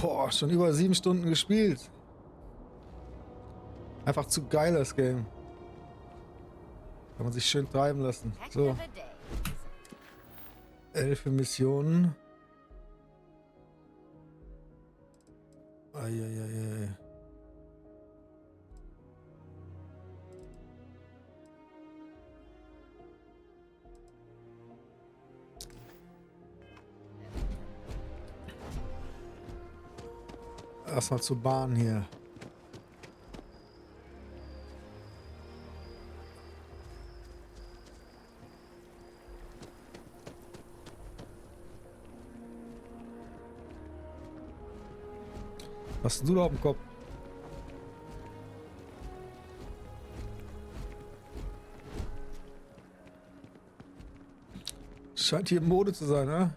Boah, schon über 7 Stunden gespielt. Einfach zu geil, das Game. Kann man sich schön treiben lassen. So. 11 Missionen. Eieiei. Erstmal zur Bahn hier. Was hast du da auf dem Kopf? Scheint hier Mode zu sein, ne?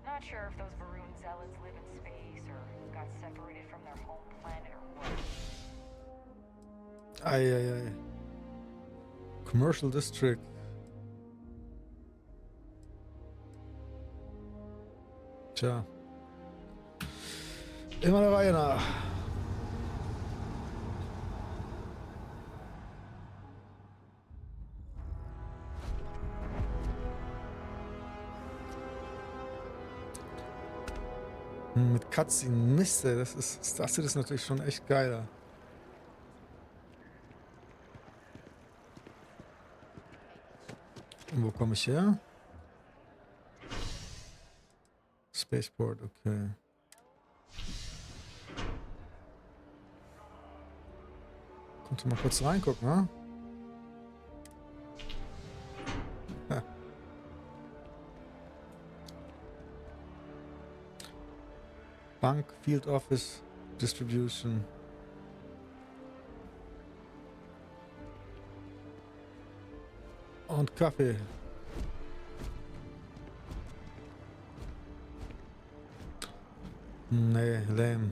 Not sure if those Varun zealots live in space or got separated from their home planet or what. Eieiei. Commercial District. Tja. Immer der Reihe nach. Mit Cutscene, Mist, ey, das ist natürlich schon echt geiler. Und wo komme ich her? Spaceport, okay. Konnte mal kurz reingucken, ne? Ha. Bank, Field Office, Distribution. Und Kaffee. Nee, lame.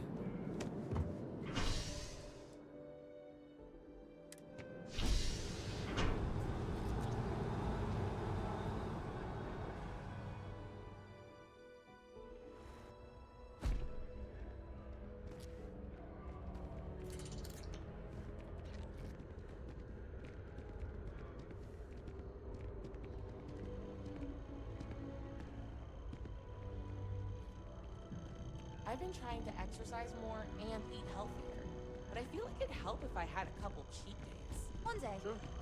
I've been trying to exercise more and eat healthier, but I feel like it'd help if I had a couple cheat days. One day,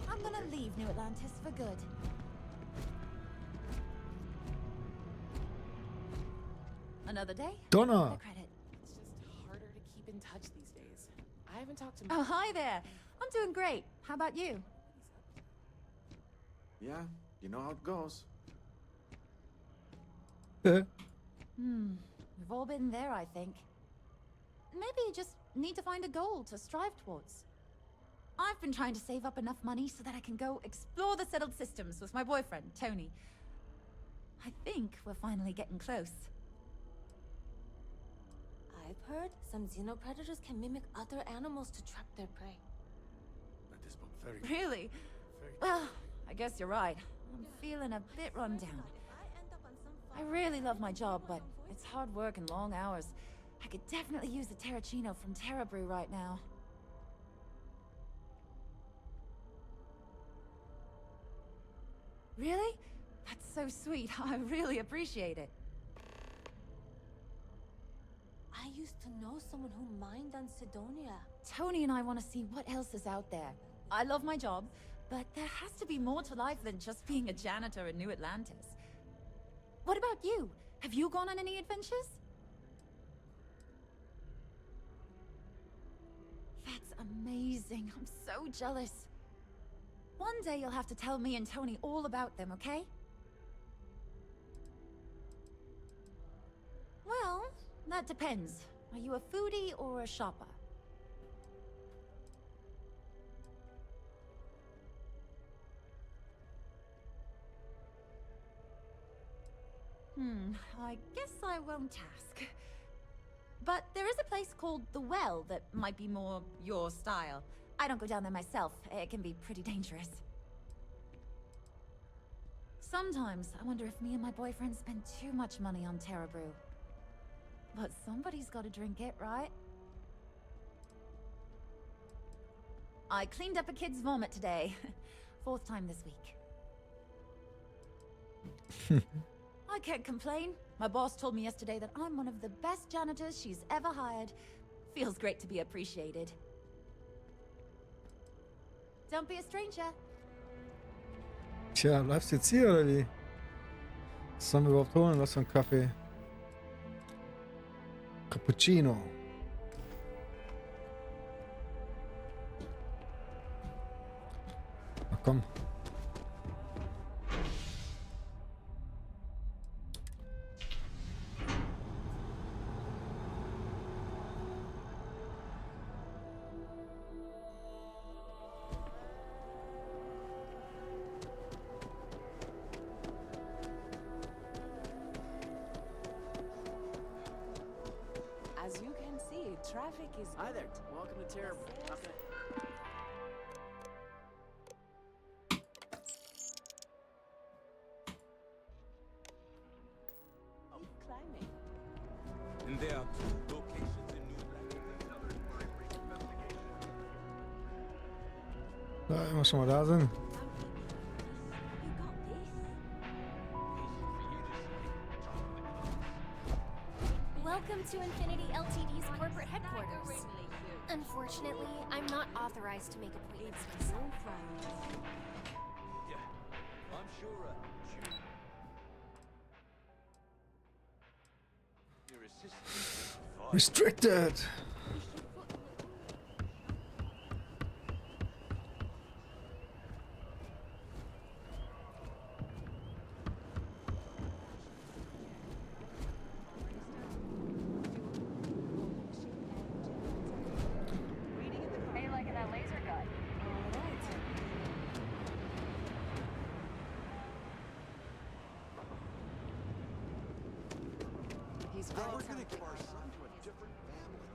I'm gonna leave New Atlantis for good. Another day? Donner! The credit. It's just harder to keep in touch these days. I haven't talked to Oh, hi there. I'm doing great. How about you? Yeah, you know how it goes. We've all been there, I think. Maybe you just need to find a goal to strive towards. I've been trying to save up enough money so that I can go explore the settled systems with my boyfriend, Tony. I think we're finally getting close. I've heard some xenopredators can mimic other animals to trap their prey. That is but very, Really? very Well, I guess you're right. I'm feeling a bit run down. I really love my job, but it's hard work and long hours. I could definitely use the Terracino from Terra Brew right now. Really? That's so sweet. I really appreciate it. I used to know someone who mined on Sidonia. Tony and I want to see what else is out there. I love my job, but there has to be more to life than just being a janitor in New Atlantis. What about you? Have you gone on any adventures? That's amazing. I'm so jealous. One day you'll have to tell me and Tony all about them, okay? Well, that depends. Are you a foodie or a shopper? I guess I won't ask. But there is a place called The Well that might be more your style. I don't go down there myself. It can be pretty dangerous. Sometimes I wonder if me and my boyfriend spend too much money on Terra Brew. But somebody's got to drink it, right? I cleaned up a kid's vomit today. 4th time this week. I can't complain. My boss told me yesterday that I'm one of the best janitors she's ever hired. Feels great to be appreciated. Don't be a stranger. Tja, bleibst du jetzt hier oder wie? Was sollen wir überhaupt holen? Was für ein Kaffee? Cappuccino. Ach komm. As you can see, traffic is. Hi there. Welcome to Terra. How can I- Climbing. And there are 2 locations in New Ja, wenn wir schon mal da sind. You got this. Welcome to Infinity Ltd's corporate headquarters. Unfortunately, I'm not authorized to make appointments myself. Yeah, I'm sure your assistant. Restricted. How you liking that laser gun? He's Now right. we're gonna give our son to a different family.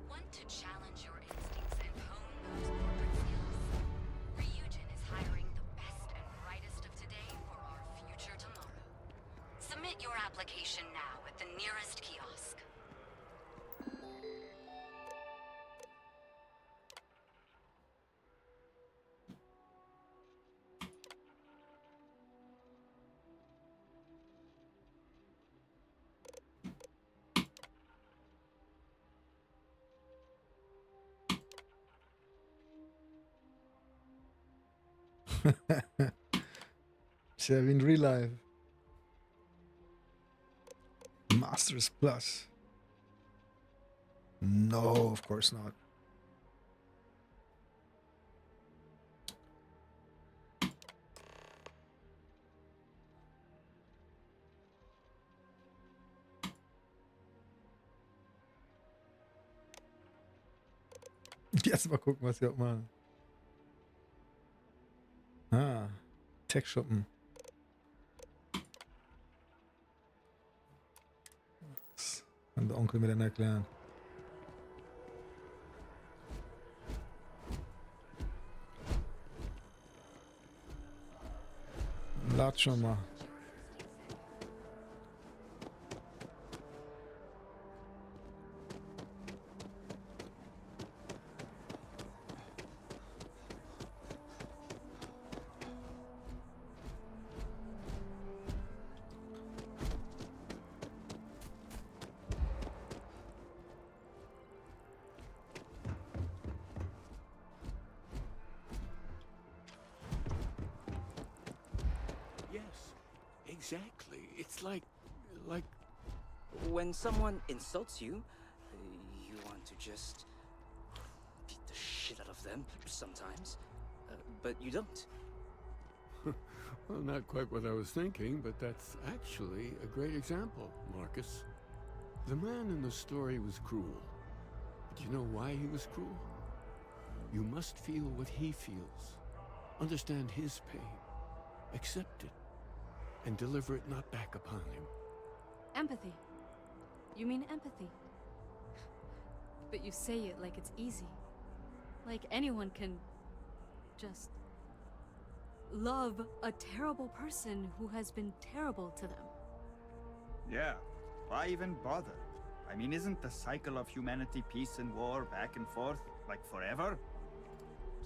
Want to challenge your instincts and hone those corporate skills? Ryujin is hiring the best and brightest of today for our future tomorrow. Submit your application now at the nearest kiosk. Ist ja wie in Real Life. Masters Plus. No, of course not. Jetzt mal gucken, was wir auch machen. Ah, Tech-Shoppen. Das kann der Onkel mir dann erklären. Lad schon mal. Yes, exactly. It's like when someone insults you, you want to just beat the shit out of them sometimes, but you don't. Well, not quite what I was thinking, but that's actually a great example, Marcus. The man in the story was cruel. But you know why he was cruel? You must feel what he feels. Understand his pain. Accept it. and deliver it not back upon him. Empathy. You mean empathy? But you say it like it's easy. Like anyone can just love a terrible person who has been terrible to them. Yeah, why even bother? I mean, isn't the cycle of humanity peace and war back and forth, like forever?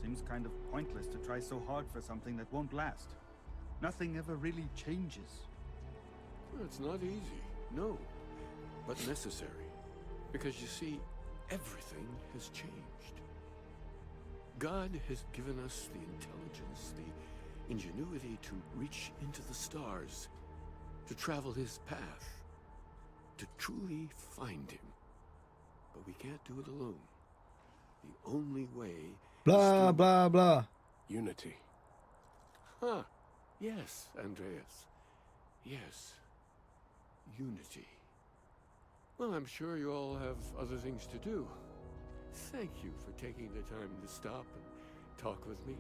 Seems kind of pointless to try so hard for something that won't last. Nothing ever really changes. Well, it's not easy, no, but necessary. Because you see, everything has changed. God has given us the intelligence, the ingenuity to reach into the stars, to travel his path, to truly find him. But we can't do it alone. The only way Blah, is blah, blah. unity. Huh. Yes, Andreas. Yes. Unity. Well, I'm sure you all have other things to do. Thank you for taking the time to stop and talk with me.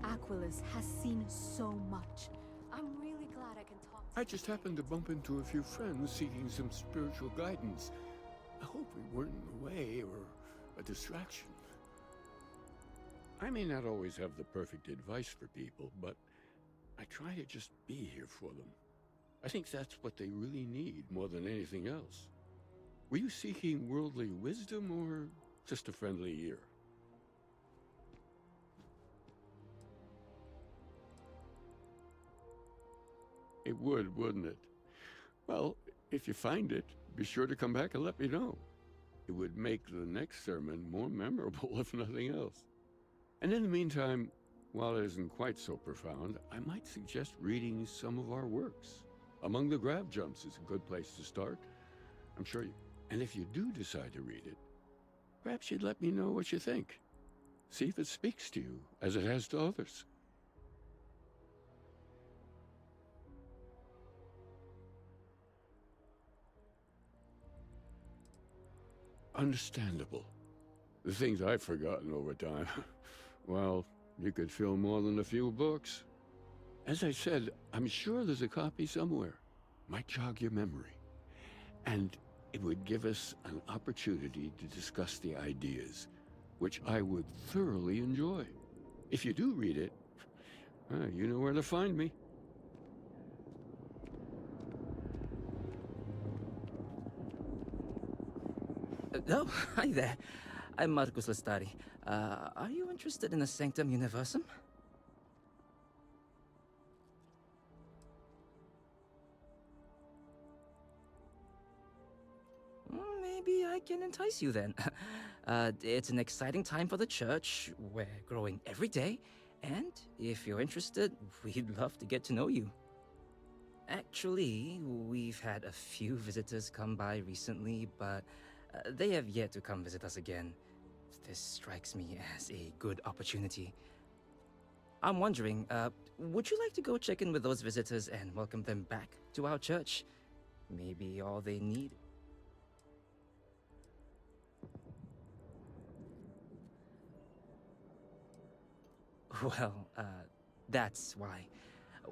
Aquilus has seen so much. I'm really glad I can talk to I just happened to bump into a few friends seeking some spiritual guidance. I hope we weren't in the way or a distraction. I may not always have the perfect advice for people, but I try to just be here for them. I think that's what they really need more than anything else. Were you seeking worldly wisdom or just a friendly ear? It would, wouldn't it? Well, if you find it, be sure to come back and let me know. It would make the next sermon more memorable, if nothing else. And in the meantime, while it isn't quite so profound, I might suggest reading some of our works. Among the Grab Jumps is a good place to start. I'm sure you... And if you do decide to read it, perhaps you'd let me know what you think. See if it speaks to you, as it has to others. Understandable. The things I've forgotten over time. Well, you could fill more than a few books. As I said, I'm sure there's a copy somewhere. Might jog your memory. And it would give us an opportunity to discuss the ideas, which I would thoroughly enjoy. If you do read it, you know where to find me. Oh, hi there. I'm Marcus Lestari. Are you interested in the Sanctum Universum? Maybe I can entice you then. It's an exciting time for the church. We're growing every day. And if you're interested, we'd love to get to know you. Actually, we've had a few visitors come by recently, but they have yet to come visit us again. This strikes me as a good opportunity. I'm wondering, would you like to go check in with those visitors and welcome them back to our church? Maybe all they need. Well, that's why.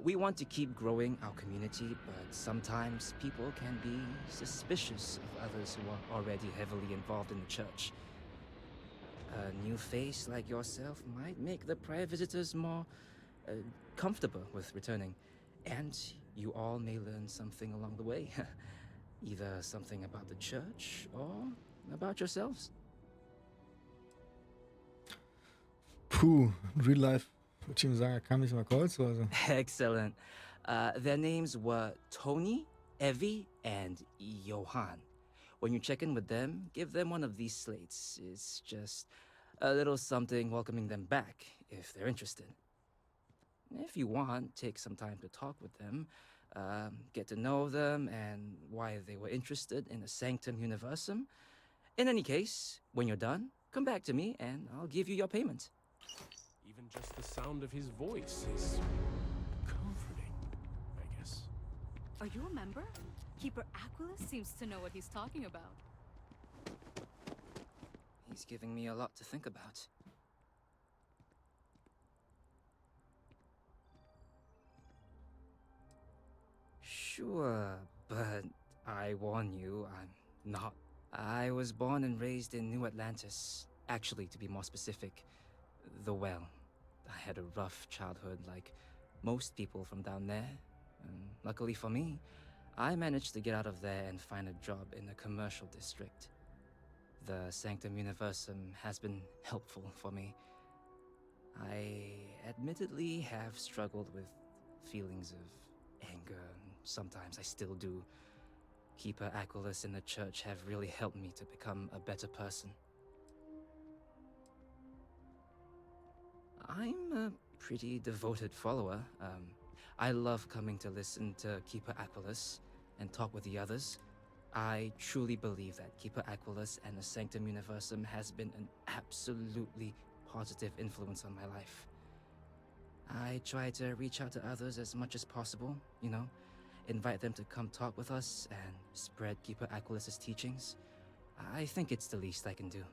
We want to keep growing our community, but sometimes people can be suspicious of others who are already heavily involved in the church. A new face like yourself might make the prior visitors more comfortable with returning. And you all may learn something along the way. Either something about the church or about yourselves. Puh, real life. Würde ich ihm sagen, er kam nicht mal kurz, also. Excellent. Their names were Tony, Evie, and Johan. When you check in with them, give them one of these slates. It's just a little something welcoming them back, if they're interested. If you want, take some time to talk with them, get to know them, and why they were interested in the Sanctum Universum. In any case, when you're done, come back to me, and I'll give you your payment. Even just the sound of his voice is comforting, I guess. Are you a member? Keeper Aquilus seems to know what he's talking about. He's giving me a lot to think about. Sure, but I warn you, I'm not. I was born and raised in New Atlantis. Actually, to be more specific, the Well. I had a rough childhood like most people from down there. And luckily for me, I managed to get out of there and find a job in a commercial district. The Sanctum Universum has been helpful for me. I admittedly have struggled with feelings of anger, and sometimes I still do. Keeper Aquilus and the church have really helped me to become a better person. I'm a pretty devoted follower. I love coming to listen to Keeper Aquilus and talk with the others. I truly believe that Keeper Aquilus and the Sanctum Universum has been an absolutely positive influence on my life. I try to reach out to others as much as possible, you know, invite them to come talk with us and spread Keeper Aquilus's teachings. I think it's the least I can do.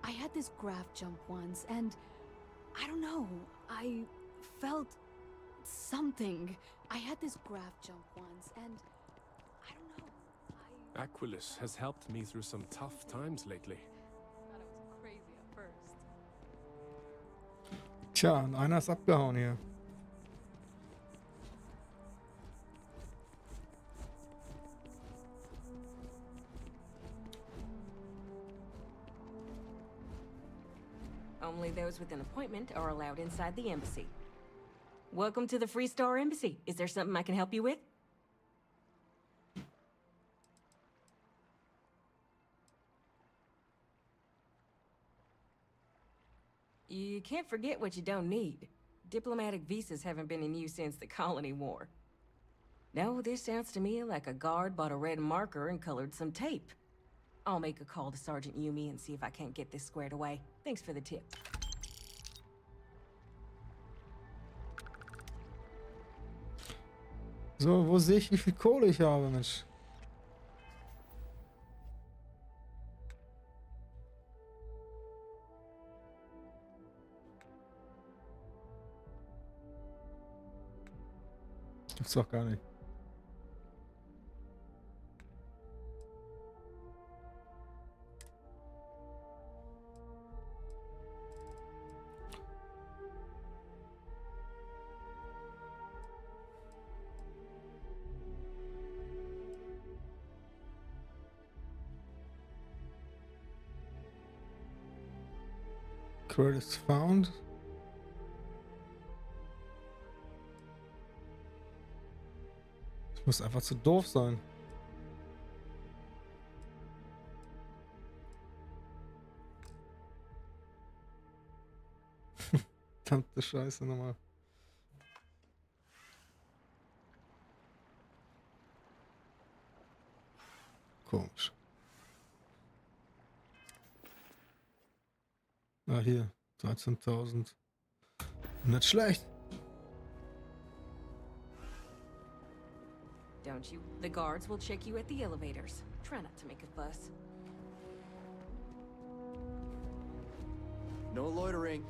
I had this graph jump once, and I don't know, I felt something. I had this graph jump once, and I don't know, Aquilus has helped me through some tough times lately. thought I was crazy at first. Tja, und einer ist abgehauen hier. Only those with an appointment are allowed inside the embassy. Welcome to the Free Star Embassy. Is there something I can help you with? You can't forget what you don't need. Diplomatic visas haven't been in use since the Colony War. No, this sounds to me like a guard bought a red marker and colored some tape. I'll make a call to Sergeant Yumi and see if I can't get this squared away. Thanks for the tip. So, wo sehe ich, wie viel Kohle ich habe, Mensch? Gibt's doch gar nicht. Credits found. Ich muss einfach zu doof sein. Verdammte Scheiße nochmal. Komisch. Ah, hier. 13.000. Nicht schlecht. Don't you? The guards will check you at the elevators. Try not to make a fuss. No loitering.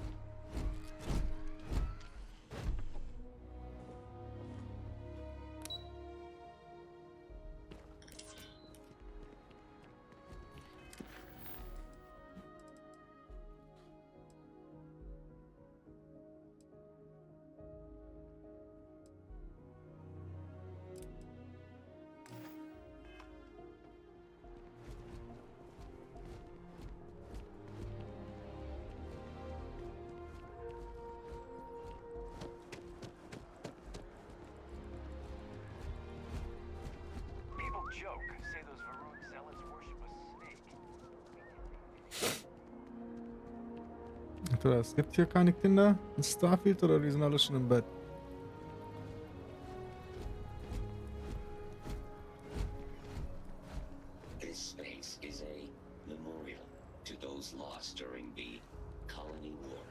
Entweder es gibt hier keine Kinder in Starfield oder die sind alle schon im Bett. This space is a memorial to those lost during the Colony War.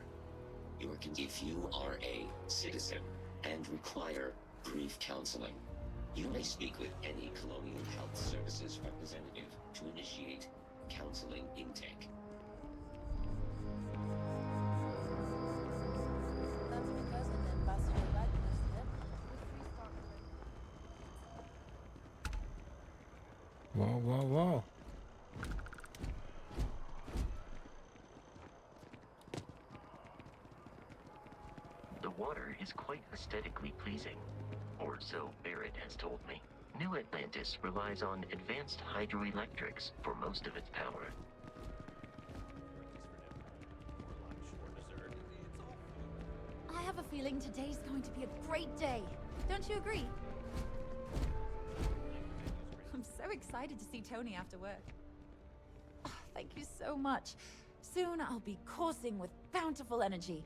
If you are a citizen and require brief counseling, you may speak with any Colonial Health Services representative to initiate counseling intake. Wow, wow, wow. The water is quite aesthetically pleasing, or so Barrett has told me. New Atlantis relies on advanced hydroelectrics for most of its power. I have a feeling today's going to be a great day. Don't you agree? I'm so excited to see Tony after work. Ah, thank you so much. Soon I'll be coursing with bountiful energy.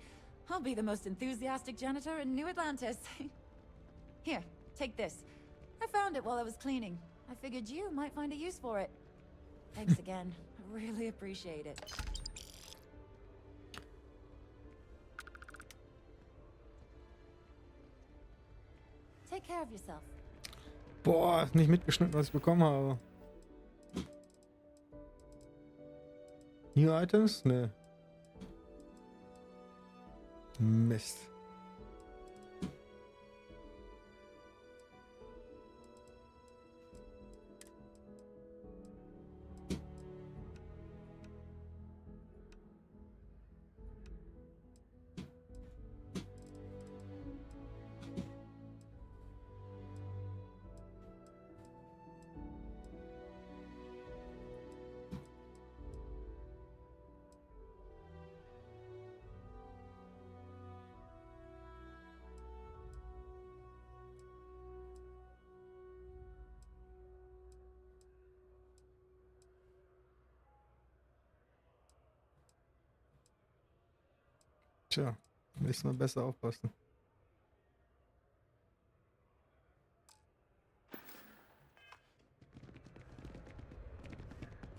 I'll be the most enthusiastic janitor in New Atlantis. Here, take this. I found it while I was cleaning. I figured you might find a use for it. Thanks again. I really appreciate it. Take care of yourself. Boah, nicht mitgeschnitten, was ich bekommen habe. New Items? Ne. Mist. Tja, nächstes Mal besser aufpassen.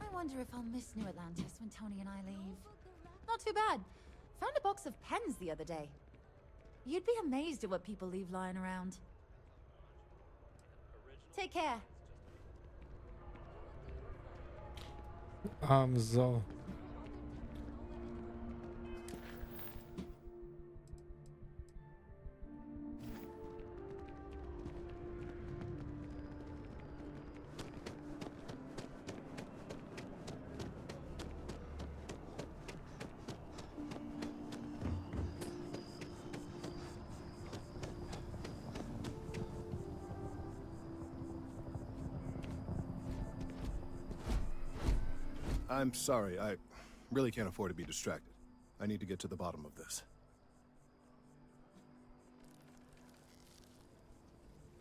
I wonder if I'll miss New Atlantis when Tony and I leave. Not too bad. Found a box of pens the other day. You'd be amazed at what people leave lying around. Take care. So. I'm sorry, I really can't afford to be distracted. I need to get to the bottom of this.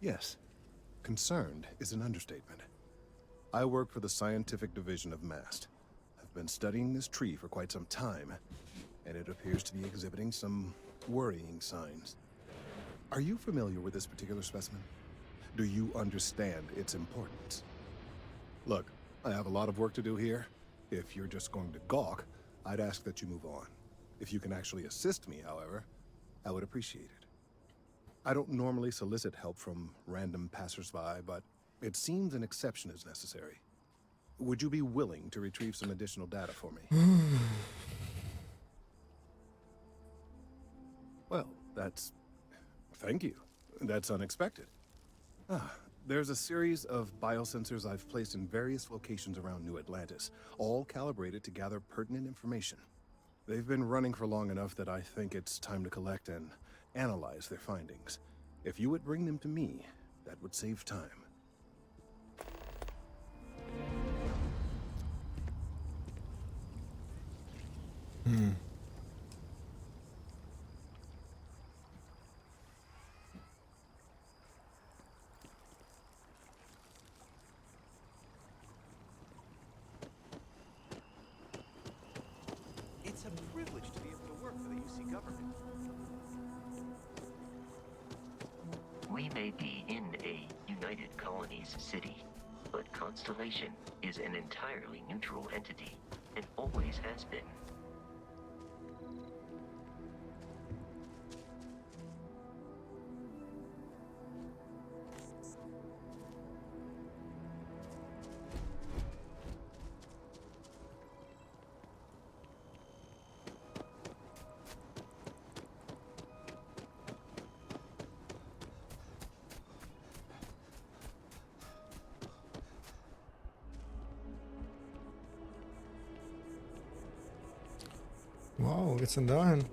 Yes, concerned is an understatement. I work for the scientific division of MAST. I've been studying this tree for quite some time, and it appears to be exhibiting some worrying signs. Are you familiar with this particular specimen? Do you understand its importance? Look, I have a lot of work to do here. If you're just going to gawk, I'd ask that you move on. If you can actually assist me, however, I would appreciate it. I don't normally solicit help from random passersby, but it seems an exception is necessary. Would you be willing to retrieve some additional data for me? Well, that's... Thank you. That's unexpected. There's a series of biosensors I've placed in various locations around New Atlantis, all calibrated to gather pertinent information. They've been running for long enough that I think it's time to collect and analyze their findings. If you would bring them to me, that would save time. It's a privilege to be able to work for the UC government. We may be in a United Colonies city, but Constellation is an entirely neutral entity, and always has been. Wow, wo geht's denn dahin?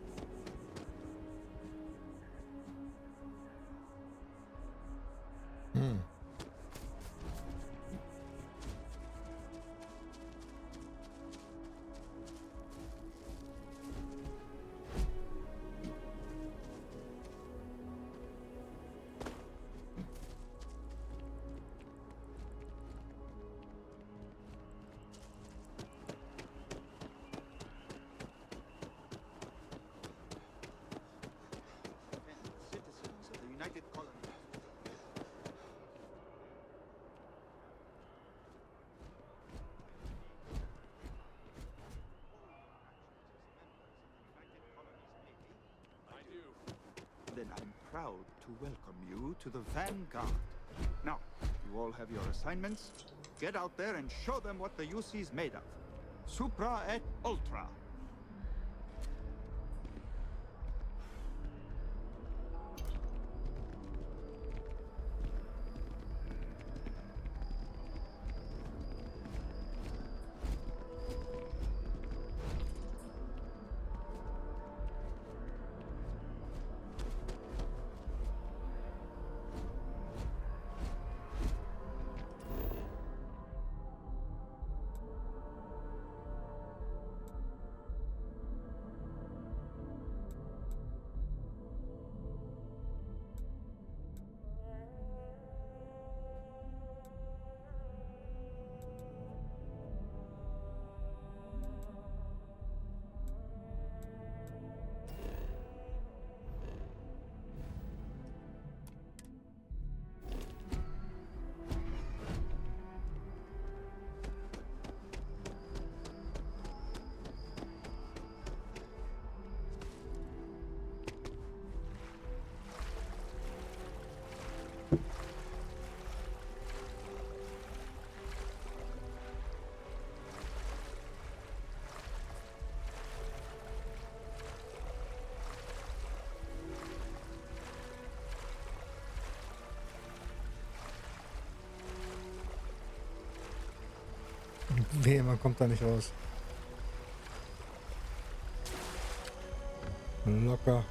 Hm. Citizens of the United Colonies. I do. Then I'm proud to welcome you to the Vanguard. Now, you all have your assignments. Get out there and show them what the UC's made of. Supra et Ultra. Weh, man kommt da nicht raus. Locker.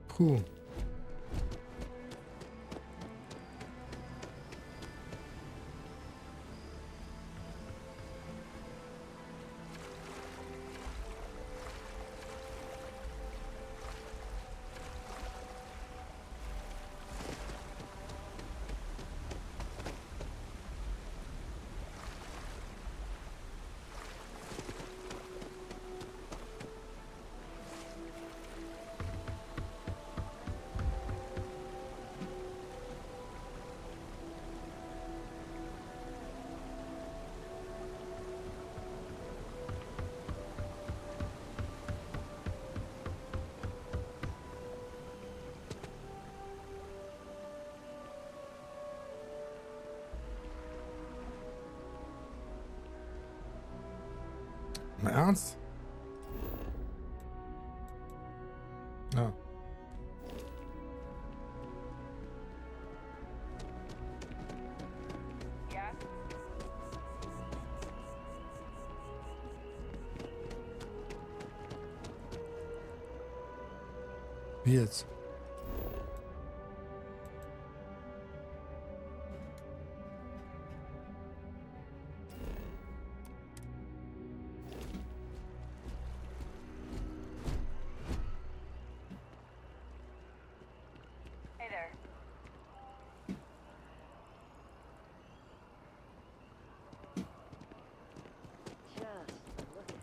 Puh. Im Ernst? Ja. Yeah? Wie jetzt? Hey there. Just look at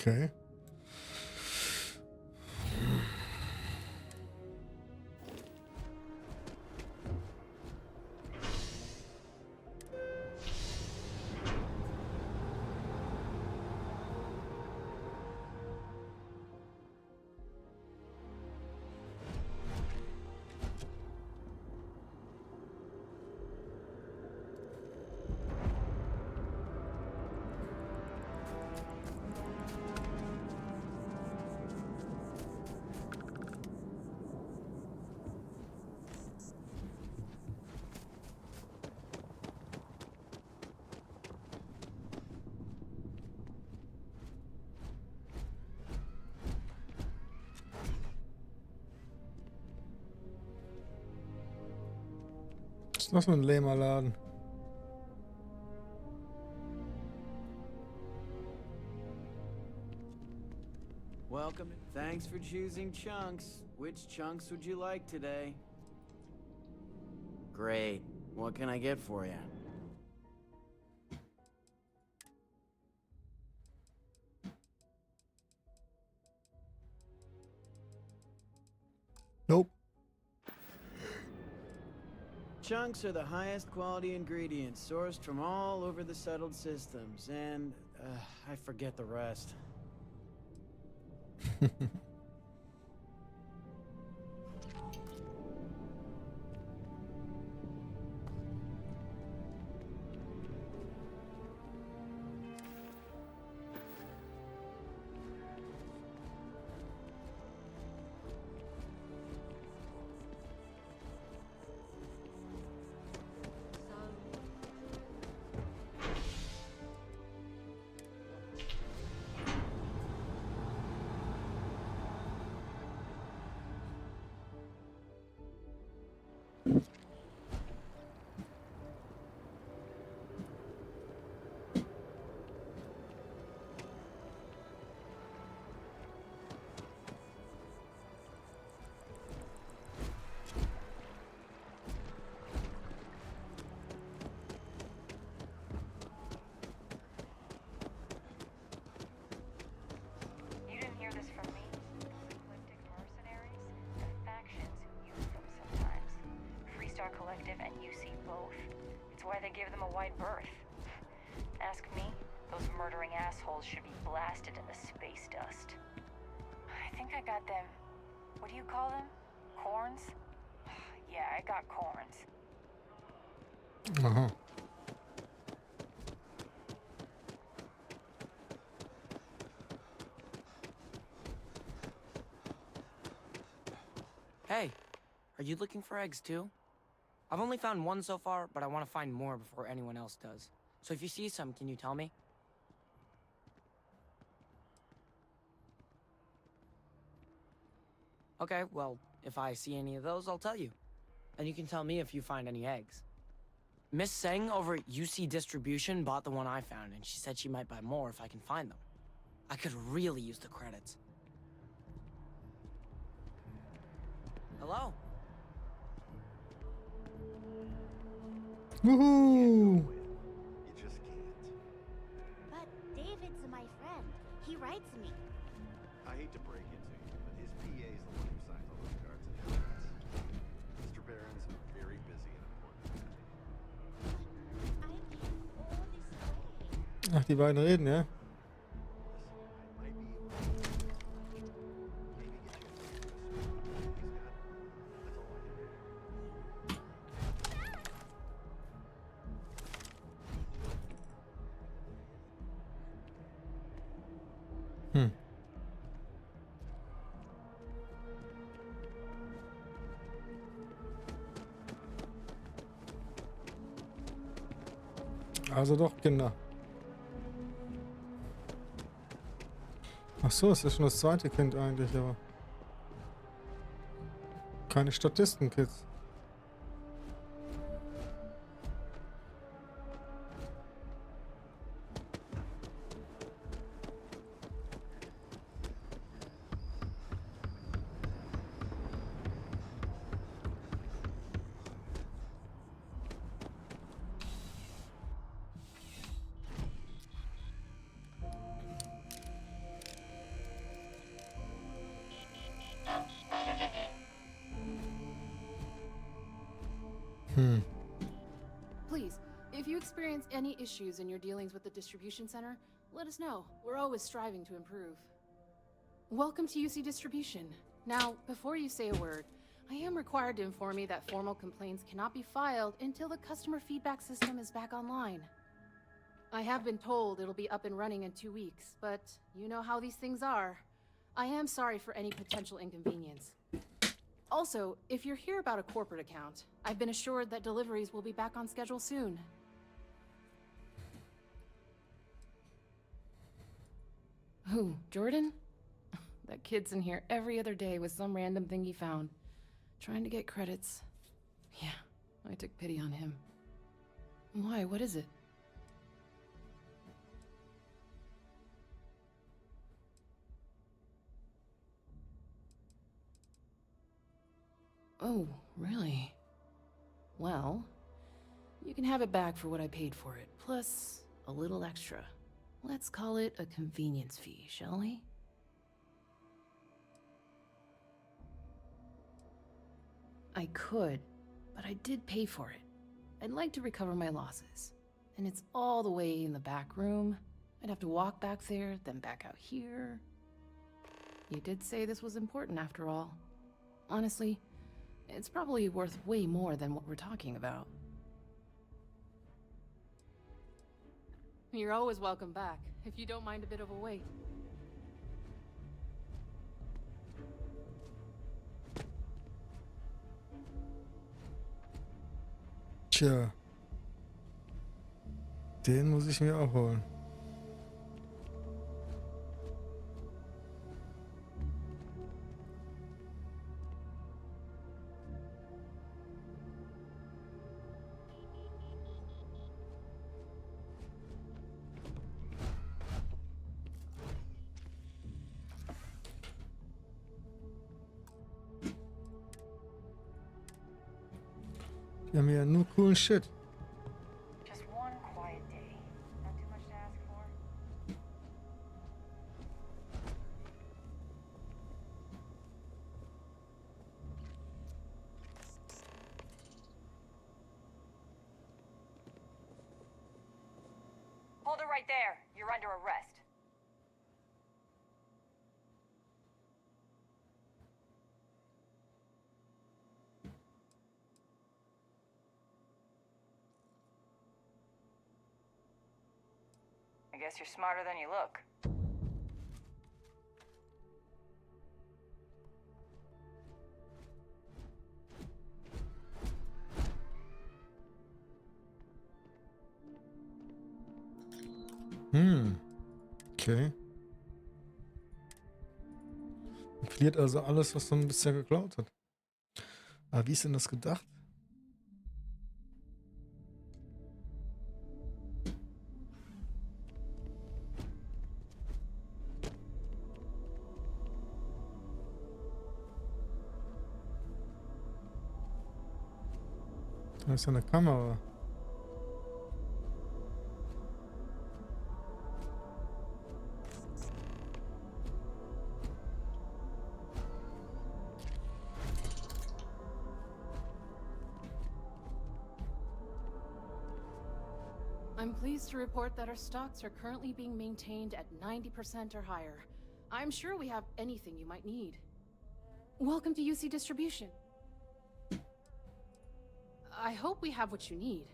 Okay. Ist noch so ein lähmer Laden. Welcome. Thanks for choosing Chunks. Which chunks would you like today? Great. What can I get for you? Nope. Chunks are the highest quality ingredients sourced from all over the settled systems, and I forget the rest. You didn't hear this from me. Ecliptic mercenaries, the factions use them sometimes. Freestar Collective and UC both. It's why they give them a wide berth. Ask me, those murdering assholes should be blasted into space dust. I think I got them. What do you call them? Corns? Yeah, I got corns. Aha. Hey, are you looking for eggs too? I've only found one so far, but I want to find more before anyone else does. So if you see some, can you tell me? Okay, well, if I see any of those, I'll tell you. And you can tell me if you find any eggs. Miss Seng over at UC Distribution bought the one I found, and she said she might buy more if I can find them. I could really use the credits. Hello? Woohoo! You just can't. But David's my friend. He writes me. I hate to break it to you, but his PA is the one who signs all those cards and documents. Mr. Barron's very busy and important. Ach, die beiden reden, ja? Also doch Kinder. Ach so, es ist schon das zweite Kind eigentlich, aber keine Statisten-Kids. Please, if you experience any issues in your dealings with the distribution center, let us know. We're always striving to improve. Welcome to UC Distribution. Now, before you say a word, I am required to inform you that formal complaints cannot be filed until the customer feedback system is back online. I have been told it'll be up and running in 2 weeks, but you know how these things are. I am sorry for any potential inconvenience. Also, if you're here about a corporate account, I've been assured that deliveries will be back on schedule soon. Who, Jordan? That kid's in here every other day with some random thing he found, trying to get credits. Yeah, I took pity on him. Why, what is it? Oh, really? Well, you can have it back for what I paid for it, plus a little extra. Let's call it a convenience fee, shall we? I could, but I did pay for it. I'd like to recover my losses. And it's all the way in the back room. I'd have to walk back there, then back out here. You did say this was important after all. Honestly, it's probably worth way more than what we're talking about. You're always welcome back, if you don't mind a bit of a wait. Tja. Den muss ich mir auch holen. Die haben ja nur coolen Shit. Just one quiet day. Not too much to ask for. Hold it right there. You're under arrest. I guess you're smarter than you look. Okay. Verliert also alles, was man bisher geklaut hat. Aber wie ist denn das gedacht? Da ist ja eine Kamera. I'm pleased to report that our stocks are currently being maintained at 90% or higher. I'm sure we have anything you might need. Welcome to UC Distribution. I hope we have what you need.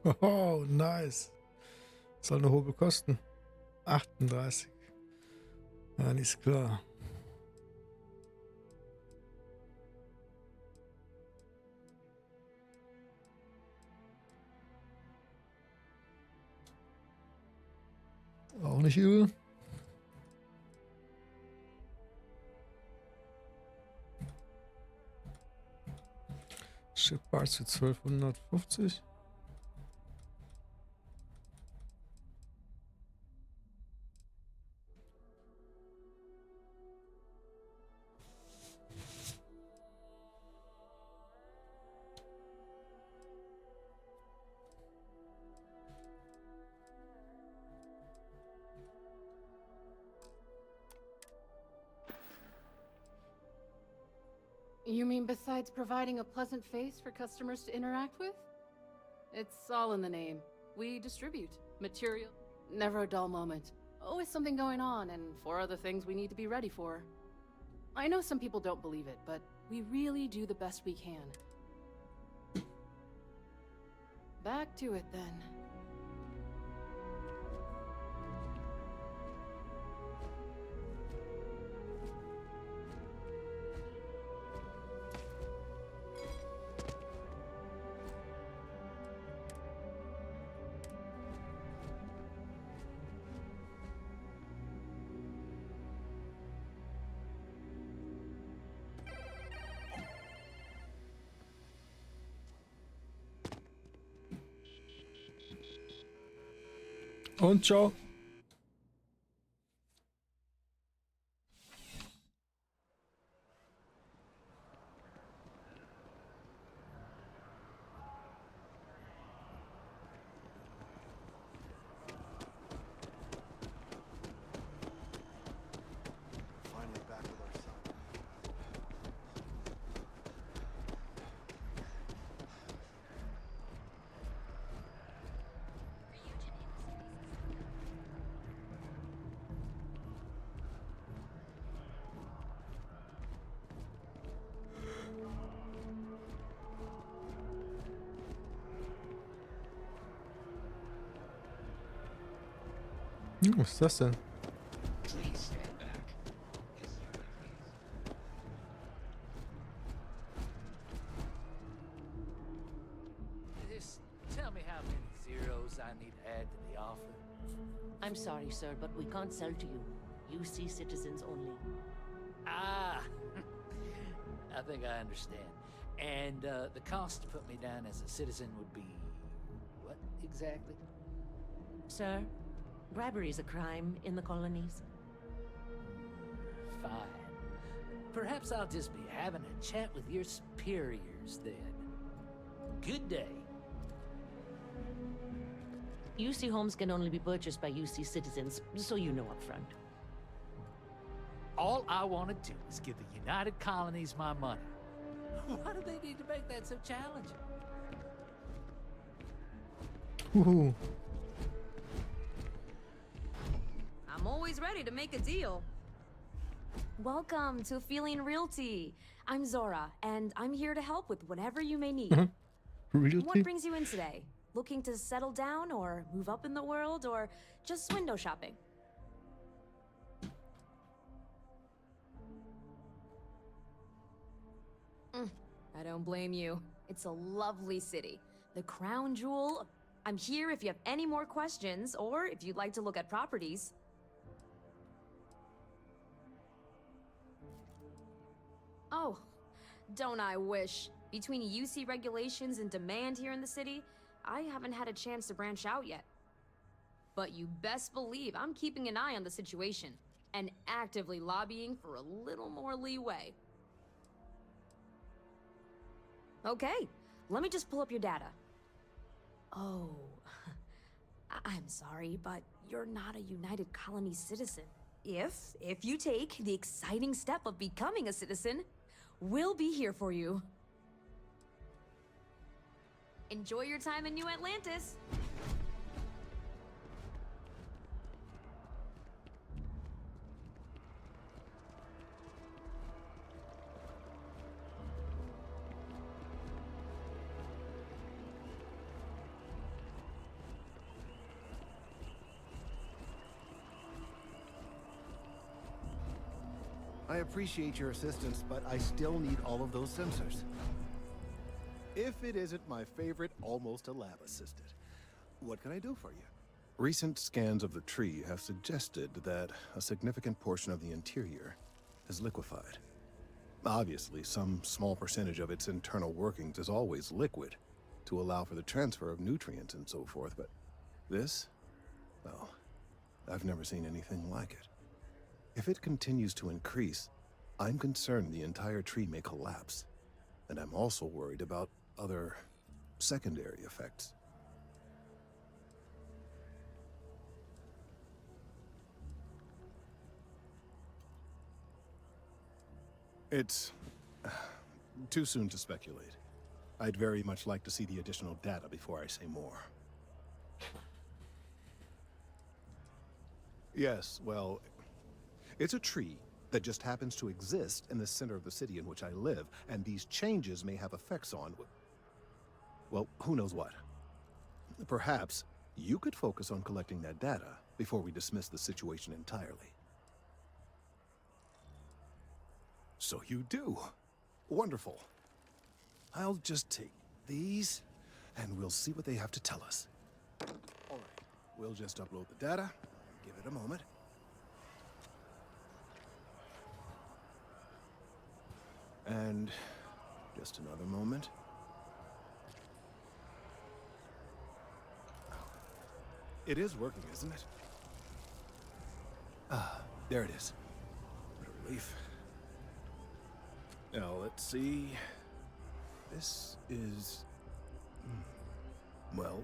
Oh, nice. Soll eine Hobel kosten? 38. Ja, ist klar. Auch nicht übel. Ship Parts für 1250. You mean besides providing a pleasant face for customers to interact with? It's all in the name. We distribute material. Never a dull moment. Always something going on, and 4 other things we need to be ready for. I know some people don't believe it, but we really do the best we can. Back to it then. Und ciao. Finally back with our son. Was ist das denn? Please stand back. Just tell me how many zeros I need to add to the offer. I'm sorry, sir, but we can't sell to you. UC citizens only. Ah, I think I understand. And the cost to put me down as a citizen would be what exactly? Sir, bribery is a crime in the colonies. Fine. Perhaps I'll just be having a chat with your superiors then. Good day. UC homes can only be purchased by UC citizens, so you know up front. All I want to do is give the United Colonies my money. Why do they need to make that so challenging? Woohoo. I'm always ready to make a deal. Welcome to Feeling Realty. I'm Zora, and I'm here to help with whatever you may need. Realty? What brings you in today? Looking to settle down, or move up in the world, or just window shopping? I don't blame you. It's a lovely city. The crown jewel. I'm here if you have any more questions, or if you'd like to look at properties. Oh, don't I wish. Between UC regulations and demand here in the city, I haven't had a chance to branch out yet. But you best believe I'm keeping an eye on the situation, and actively lobbying for a little more leeway. Okay, let me just pull up your data. Oh, I'm sorry, but you're not a United Colony citizen. If you take the exciting step of becoming a citizen, we'll be here for you. Enjoy your time in New Atlantis. I appreciate your assistance, but I still need all of those sensors. If it isn't my favorite almost a lab assistant, what can I do for you? Recent scans of the tree have suggested that a significant portion of the interior is liquefied. Obviously, some small percentage of its internal workings is always liquid to allow for the transfer of nutrients and so forth, but this, well, I've never seen anything like it. If it continues to increase, I'm concerned the entire tree may collapse. And I'm also worried about other secondary effects. It's too soon to speculate. I'd very much like to see the additional data before I say more. Yes, well, it's a tree that just happens to exist in the center of the city in which I live, and these changes may have effects on, well, who knows what. Perhaps you could focus on collecting that data before we dismiss the situation entirely. So you do. Wonderful. I'll just take these, and we'll see what they have to tell us. All right, we'll just upload the data. Give it a moment. And just another moment. It is working, isn't it? Ah, there it is. What a relief. Now, let's see. This is... well,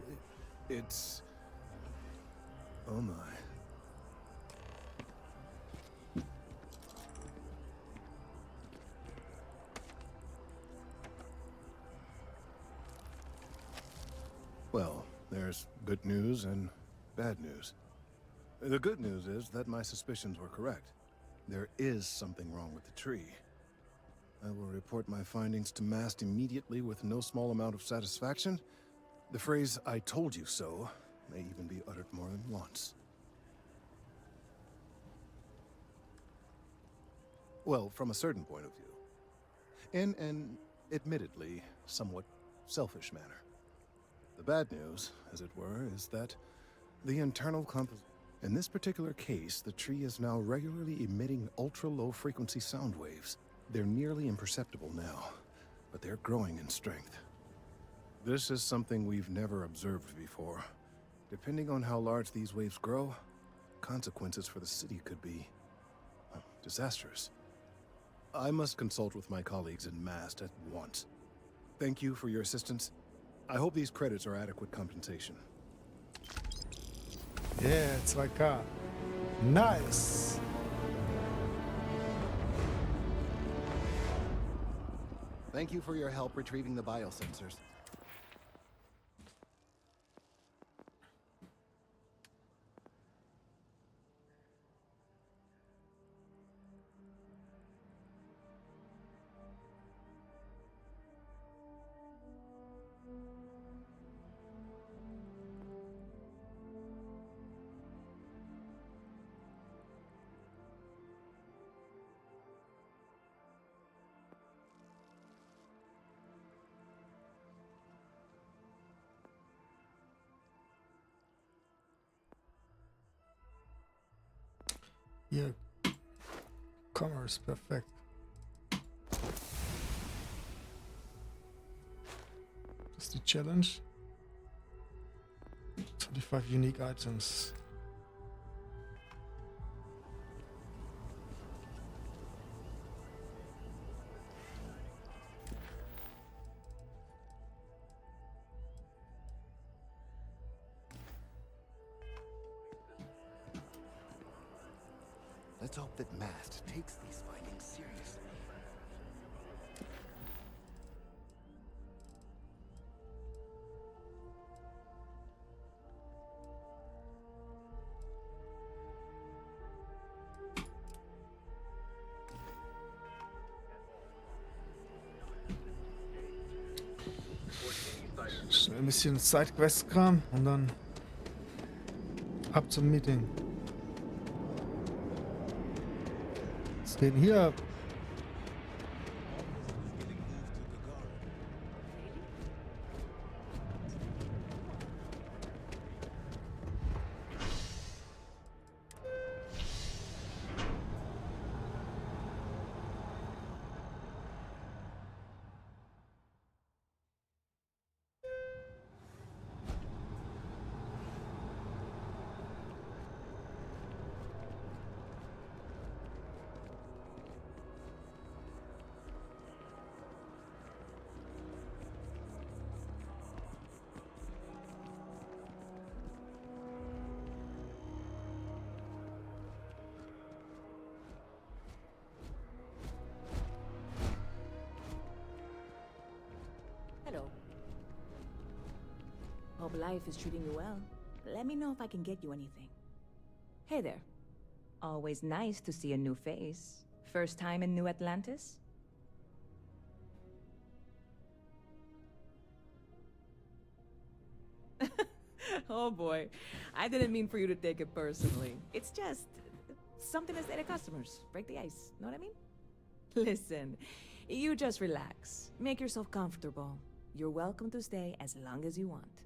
it's... oh my. Well, there's good news and bad news. The good news is that my suspicions were correct. There is something wrong with the tree. I will report my findings to MAST immediately with no small amount of satisfaction. The phrase, "I told you so," may even be uttered more than once. Well, from a certain point of view. In an, admittedly, somewhat selfish manner. The bad news, as it were, is that the internal in this particular case, the tree is now regularly emitting ultra-low frequency sound waves. They're nearly imperceptible now, but they're growing in strength. This is something we've never observed before. Depending on how large these waves grow, consequences for the city could be disastrous. I must consult with my colleagues in MAST at once. Thank you for your assistance. I hope these credits are adequate compensation. Yeah, 2K. Nice. Thank you for your help retrieving the biosensors. Hier. Commerce, perfekt. Das ist die Challenge. 25 unique items. Let's hope that MAST takes these findings seriously. Schnell ein bisschen Sidequest-Kram und dann ab zum Meeting. Was geht denn hier ab? Hello. Hope life is treating you well. Let me know if I can get you anything. Hey there. Always nice to see a new face. First time in New Atlantis? Oh boy. I didn't mean for you to take it personally. It's just something to say to customers. Break the ice. Know what I mean? Listen, you just relax. Make yourself comfortable. You're welcome to stay as long as you want.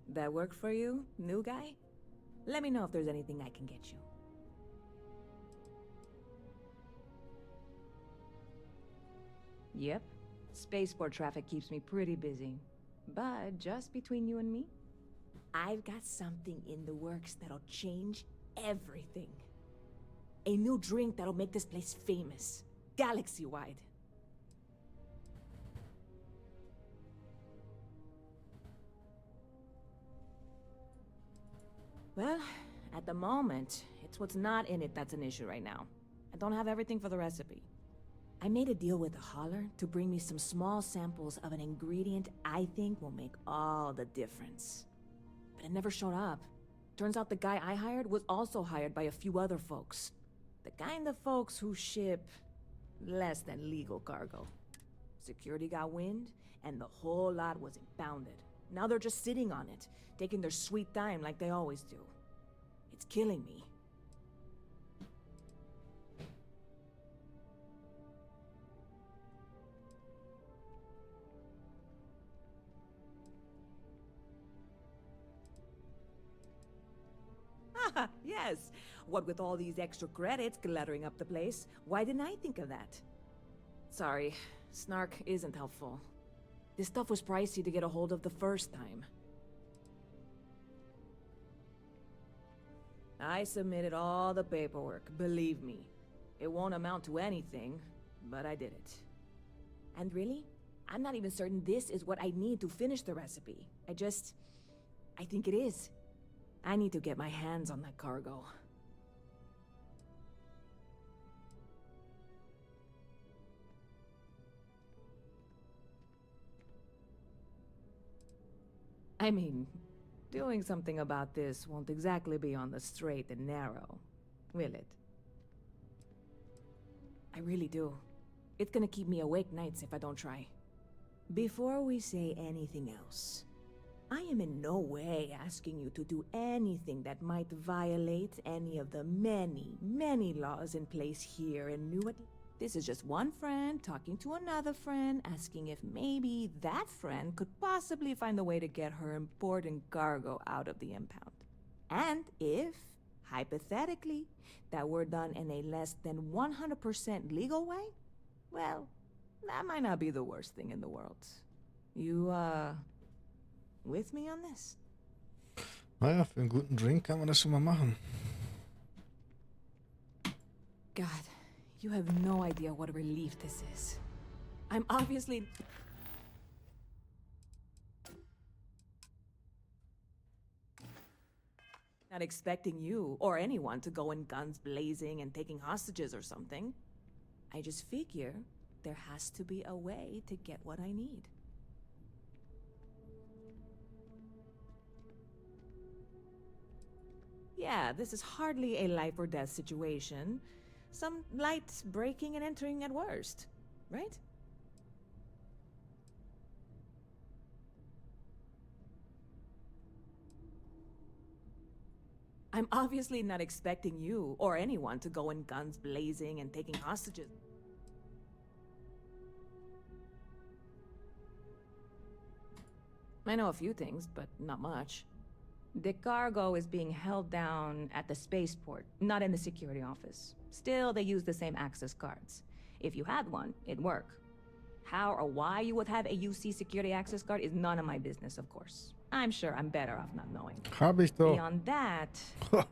That work for you, new guy? Let me know if there's anything I can get you. Yep. Spaceport traffic keeps me pretty busy. But just between you and me, I've got something in the works that'll change everything. A new drink that'll make this place famous, galaxy-wide. Well, at the moment, it's what's not in it that's an issue right now. I don't have everything for the recipe. I made a deal with a hauler to bring me some small samples of an ingredient I think will make all the difference. But it never showed up. Turns out the guy I hired was also hired by a few other folks. The kind of folks who ship less than legal cargo. Security got wind, and the whole lot was impounded. Now they're just sitting on it, taking their sweet time like they always do. It's killing me. Ah, yes. What with all these extra credits cluttering up the place, why didn't I think of that? Sorry, snark isn't helpful. This stuff was pricey to get a hold of the first time. I submitted all the paperwork, believe me. It won't amount to anything, but I did it. And really, I'm not even certain this is what I need to finish the recipe. I think it is. I need to get my hands on that cargo. I mean, doing something about this won't exactly be on the straight and narrow, will it? I really do. It's gonna keep me awake nights if I don't try. Before we say anything else, I am in no way asking you to do anything that might violate any of the many, many laws in place here in New Atlantis. This is just one friend talking to another friend, asking if maybe that friend could possibly find a way to get her important cargo out of the impound. And if, hypothetically, that were done in a less than 100% legal way, well, that might not be the worst thing in the world. You, with me on this? Naja, für einen guten Drink kann man das schon mal machen. God, you have no idea what a relief this is. I'm obviously... not expecting you or anyone to go in guns blazing and taking hostages or something. I just figure there has to be a way to get what I need. Yeah, this is hardly a life or death situation. Some light breaking and entering at worst, right? I'm obviously not expecting you or anyone to go in guns blazing and taking hostages. I know a few things, but not much. The cargo is being held down at the spaceport, not in the security office. Still, they use the same access cards. If you had one, it'd work. How or why you would have a UC security access card is none of my business, of course. I'm sure I'm better off not knowing. Hab ich doch. Beyond that,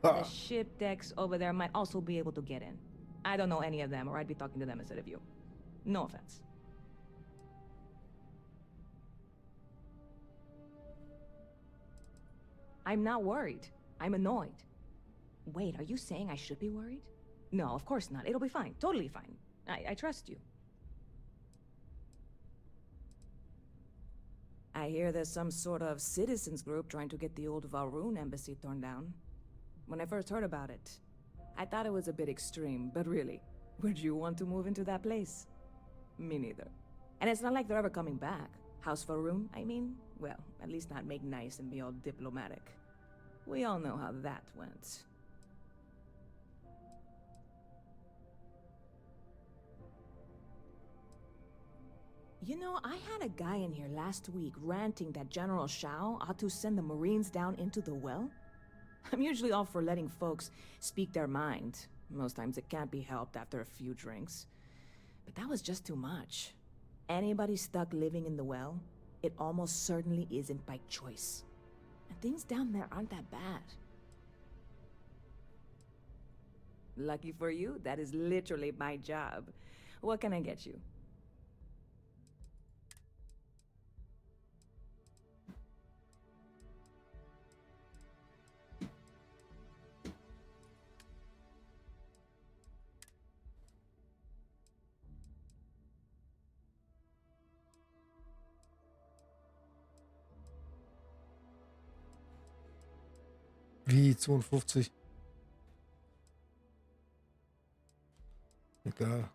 the ship decks over there might also be able to get in. I don't know any of them, or I'd be talking to them instead of you. No offense. I'm not worried. I'm annoyed. Wait, are you saying I should be worried? No, of course not. It'll be fine. Totally fine. I trust you. I hear there's some sort of citizens group trying to get the old Valroon embassy torn down. When I first heard about it, I thought it was a bit extreme, but really, would you want to move into that place? Me neither. And it's not like they're ever coming back. House Valroon, I mean? Well, at least not make nice and be all diplomatic. We all know how that went. You know, I had a guy in here last week ranting that General Shao ought to send the Marines down into the well. I'm usually all for letting folks speak their mind. Most times it can't be helped after a few drinks. But that was just too much. Anybody stuck living in the well, it almost certainly isn't by choice. And things down there aren't that bad. Lucky for you, that is literally my job. What can I get you? Wie 52? Egal.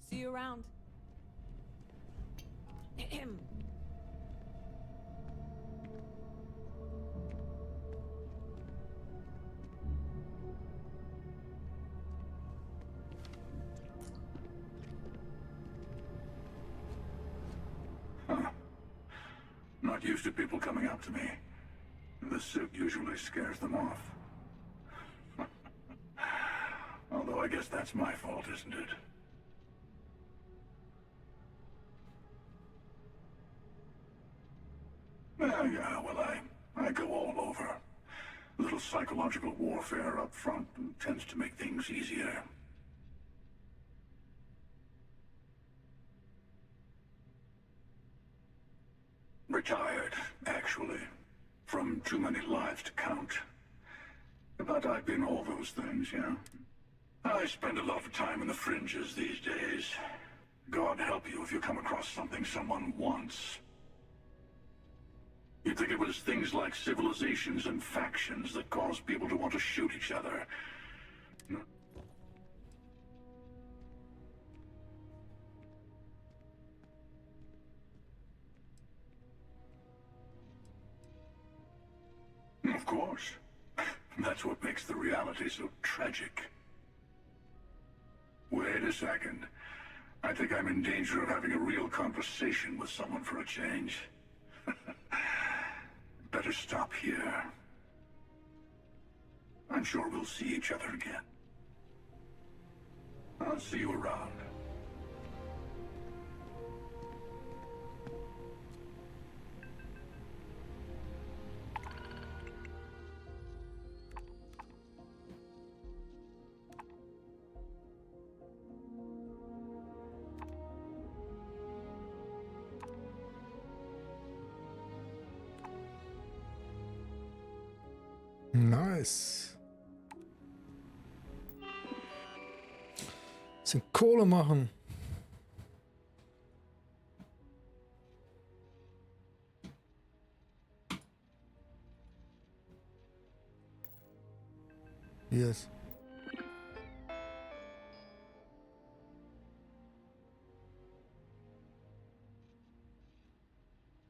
See you around. Not used to people coming up to me. The suit usually scares them off. Although I guess that's my fault, isn't it? Yeah, well, I go all over. A little psychological warfare up front tends to make things easier. Retired, actually. From too many lives to count. But I've been all those things, yeah. I spend a lot of time in the fringes these days. God help you if you come across something someone wants. You'd think it was things like civilizations and factions that cause people to want to shoot each other. Of course. That's what makes the reality so tragic. Wait a second. I think I'm in danger of having a real conversation with someone for a change. Better stop here. I'm sure we'll see each other again. I'll see you around. Nice. Bisschen Kohle machen. Yes.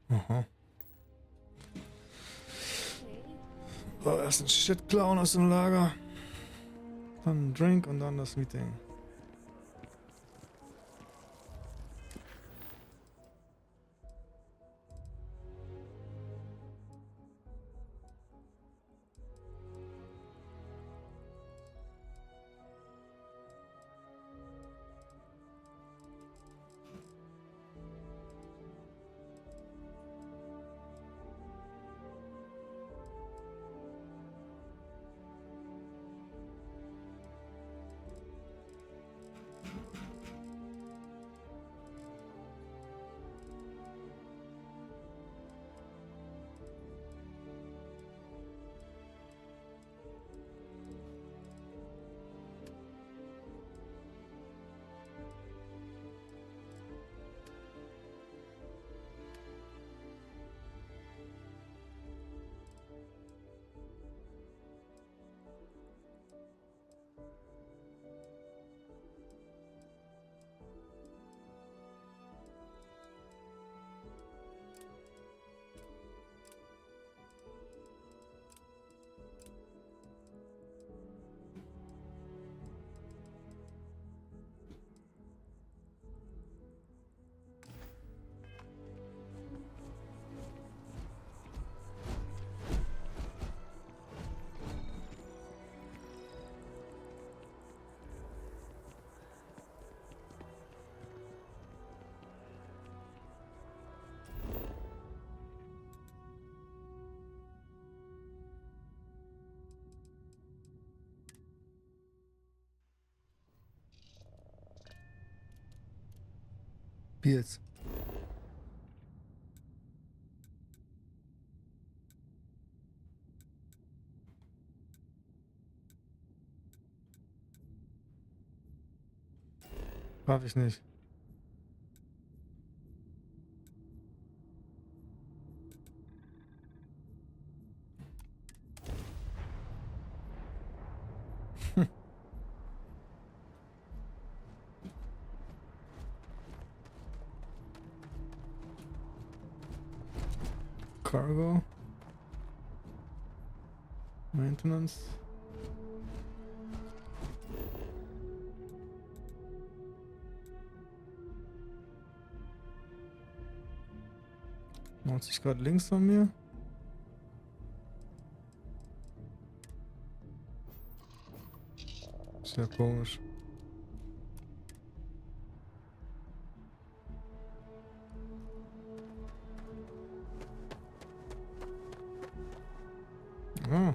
Aha. So, erst ein Shit klauen aus dem Lager. Dann ein Drink und dann das Meeting. Wie jetzt? Darf ich nicht. Cargo. Maintenance. Grad links von mir. Sehr komisch. Ah.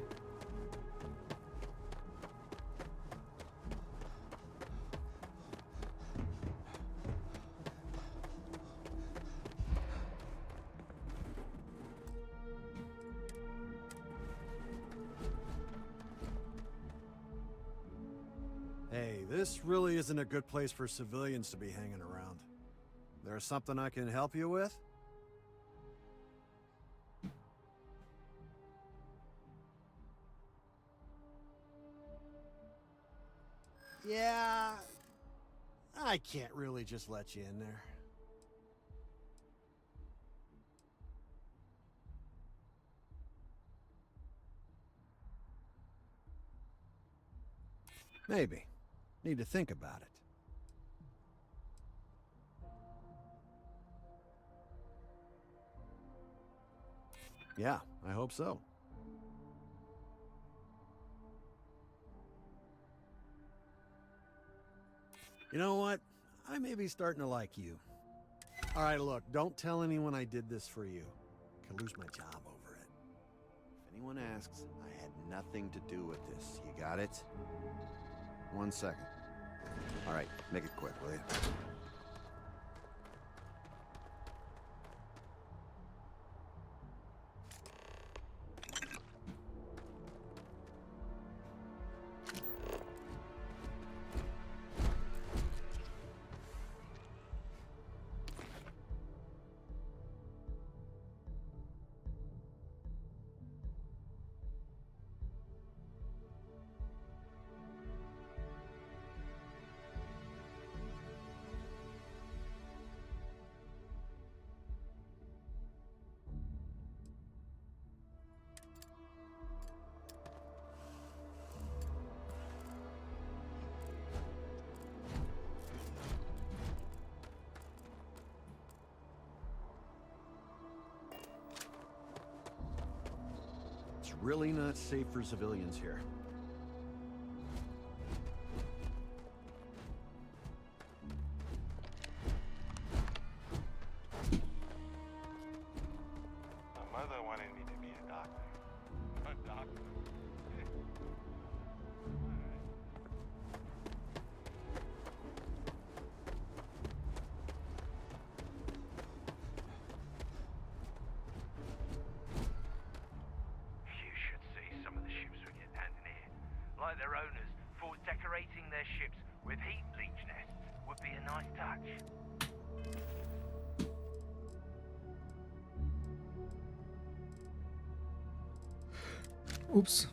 Hey, this really isn't a good place for civilians to be hanging around. There's something I can help you with? Yeah, I can't really just let you in there. Maybe. Need to think about it. Yeah, I hope so. You know what? I may be starting to like you. All right, look, don't tell anyone I did this for you. Could lose my job over it. If anyone asks, I had nothing to do with this. You got it? 1 second. All right, make it quick, will you? really not safe for civilians here. My mother wanted me to be a doctor. A doctor. You should see some of the ships we get landing here. Like their owners thought decorating their ships with heat leech nests would be a nice touch. Ups.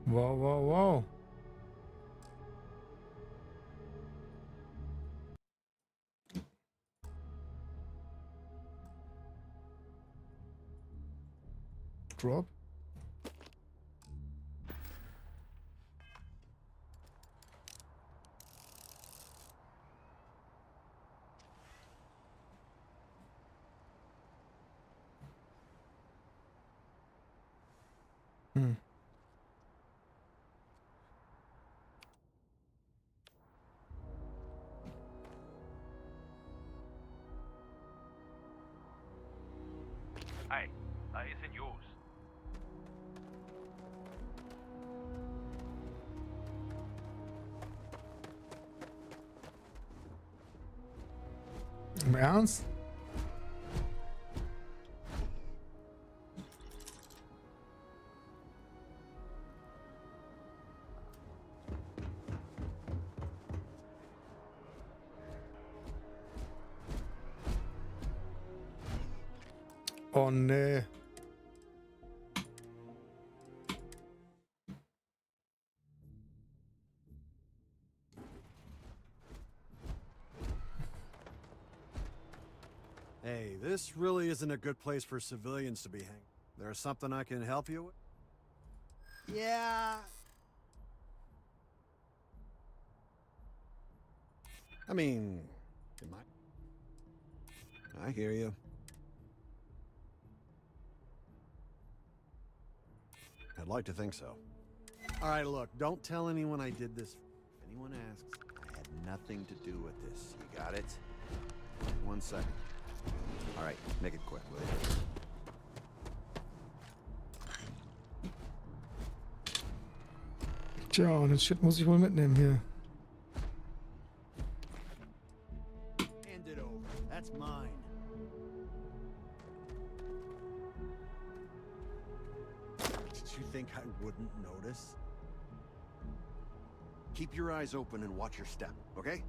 Wow, wow, wow. Drop. Hmm. Hey, that isn't yours. Im Ernst? Oh nee. Hey, this really isn't a good place for civilians to be hanging. There's something I can help you with? Yeah. I mean, I hear you. I'd like to think so. All right, look, don't tell anyone I did this. If anyone asks, I had nothing to do with this. You got it? 1 second. All right, make it quick, will you? Tja, und den Shit muss ich wohl mitnehmen hier. Hand it over. That's mine. Did you think I wouldn't notice? Keep your eyes open and watch your step, okay?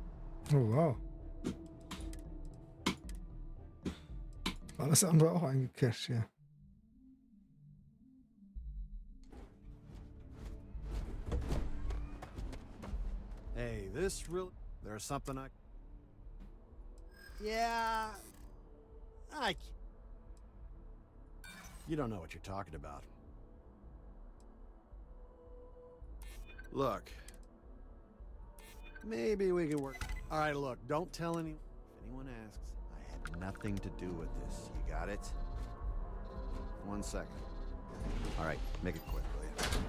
Oh wow. Alles andere auch eingecached hier. Hey, this really... There's something I... Yeah... You don't know what you're talking about. Look. Maybe we can work... All right, look, don't tell anyone... If anyone asks, I had nothing to do with this. You got it? 1 second. All right, make it quick, will you?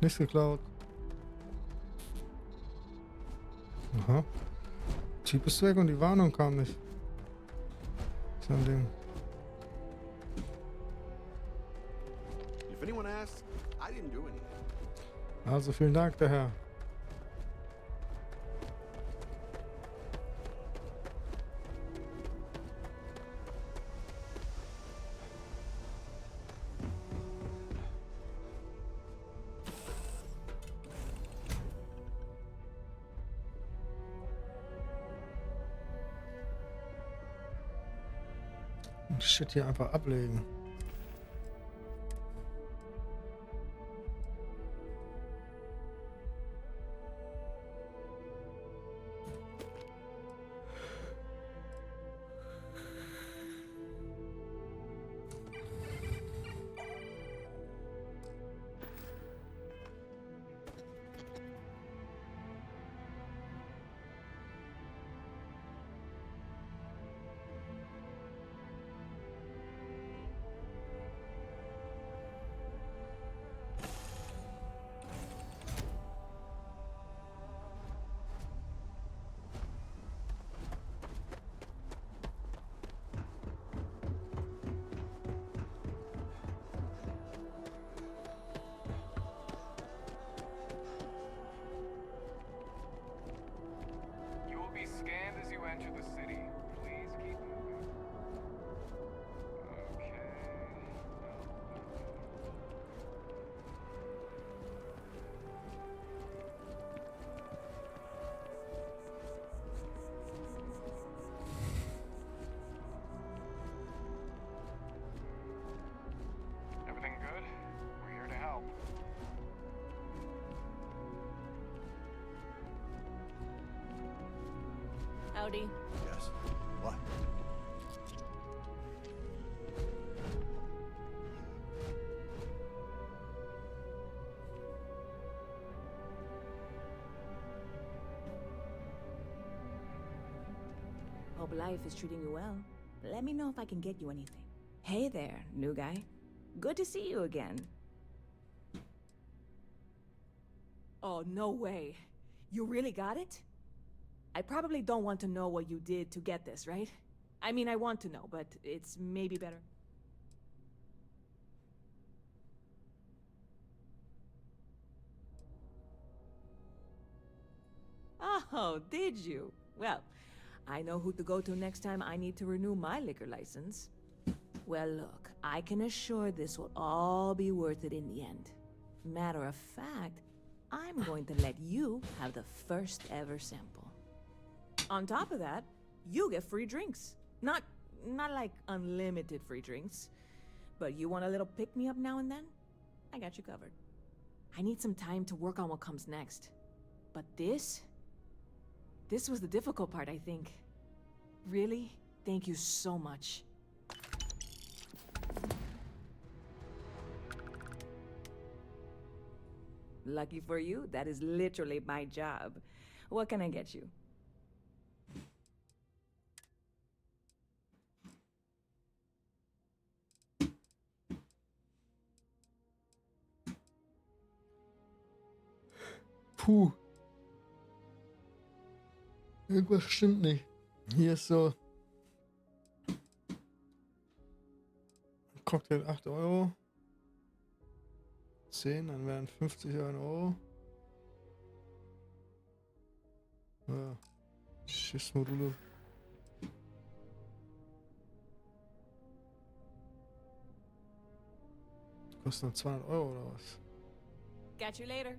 Nichts geklaut. Aha. Chip ist weg und die Warnung kam nicht. So ein Ding. If anyone asks, I didn't do anything. Also vielen Dank, der Herr. Shit hier einfach ablegen. Howdy. Yes. What? Hope life is treating you well. Let me know if I can get you anything. Hey there, new guy. Good to see you again. Oh, no way. You really got it? I probably don't want to know what you did to get this, right? I mean, I want to know, but it's maybe better. Oh, did you? Well, I know who to go to next time I need to renew my liquor license. Well, look, I can assure this will all be worth it in the end. Matter of fact, I'm going to let you have the first ever sample. On top of that, you get free drinks. Not like unlimited free drinks, but you want a little pick-me-up now and then? I got you covered. I need some time to work on what comes next. But this was the difficult part, I think. Really? Thank you so much. Lucky for you, that is literally my job. What can I get you? Puh. Irgendwas stimmt nicht. Hier ist so... Cocktail 8 Euro. 10, dann wären 50 Euro. Ja. Schiffsmodule. Kostet noch 200 Euro oder was? Catch you later.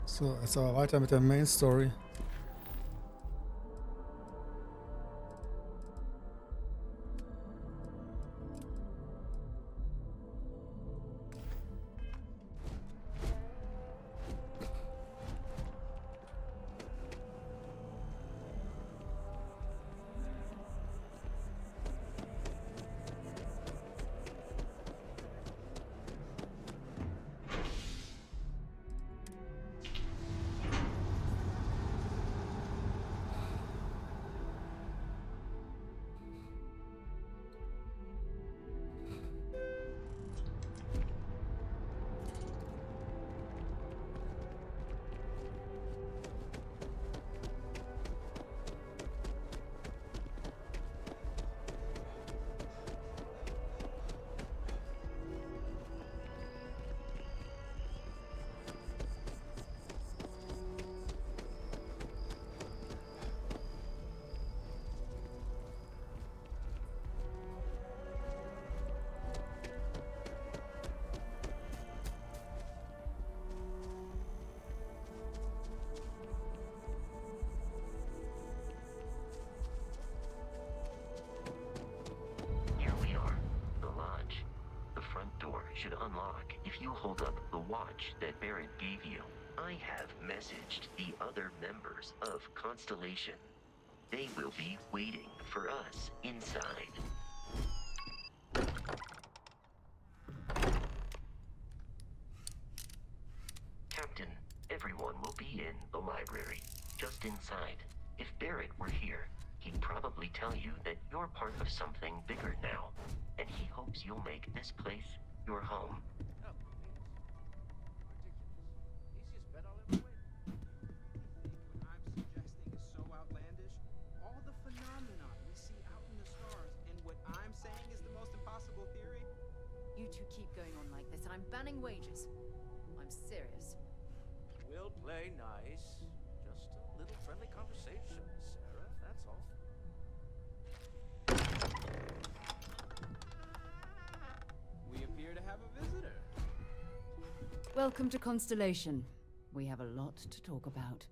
So, jetzt aber weiter mit der Main Story. hold up the watch that Barrett gave you. I have messaged the other members of Constellation. They will be waiting for us inside. Captain, everyone will be in the library, just inside. If Barrett were here, he'd probably tell you that you're part of something bigger now, and he hopes you'll make this place your home. All the phenomena we see out in the stars, and what I'm saying is the most impossible theory. You two keep going on like this, and I'm banning wagers. I'm serious. We'll play nice. Just a little friendly conversation, Sarah, that's all. We appear to have a visitor. Welcome to Constellation. We have a lot to talk about.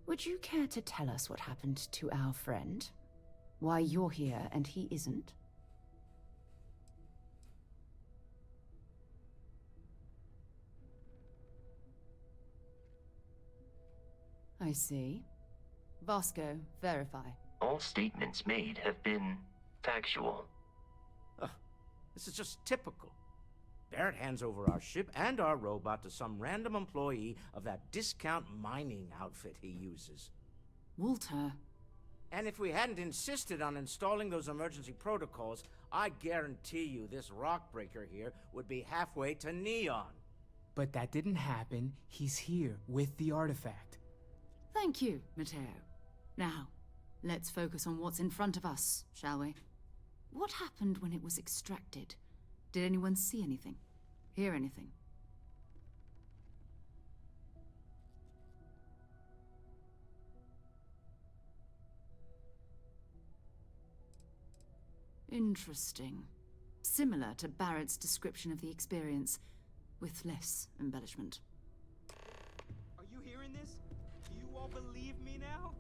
Would you care to tell us what happened to our friend? Why you're here and he isn't? I see. Vasco, verify. All statements made have been factual. This is just typical. Barrett hands over our ship and our robot to some random employee of that discount mining outfit he uses. Walter. And if we hadn't insisted on installing those emergency protocols, I guarantee you this rock breaker here would be halfway to Neon. But that didn't happen. He's here with the artifact. Thank you, Matteo. Now, let's focus on what's in front of us, shall we? What happened when it was extracted? Did anyone see anything? Hear anything? Interesting. Similar to Barrett's description of the experience, with less embellishment. Are you hearing this? Do you all believe me now?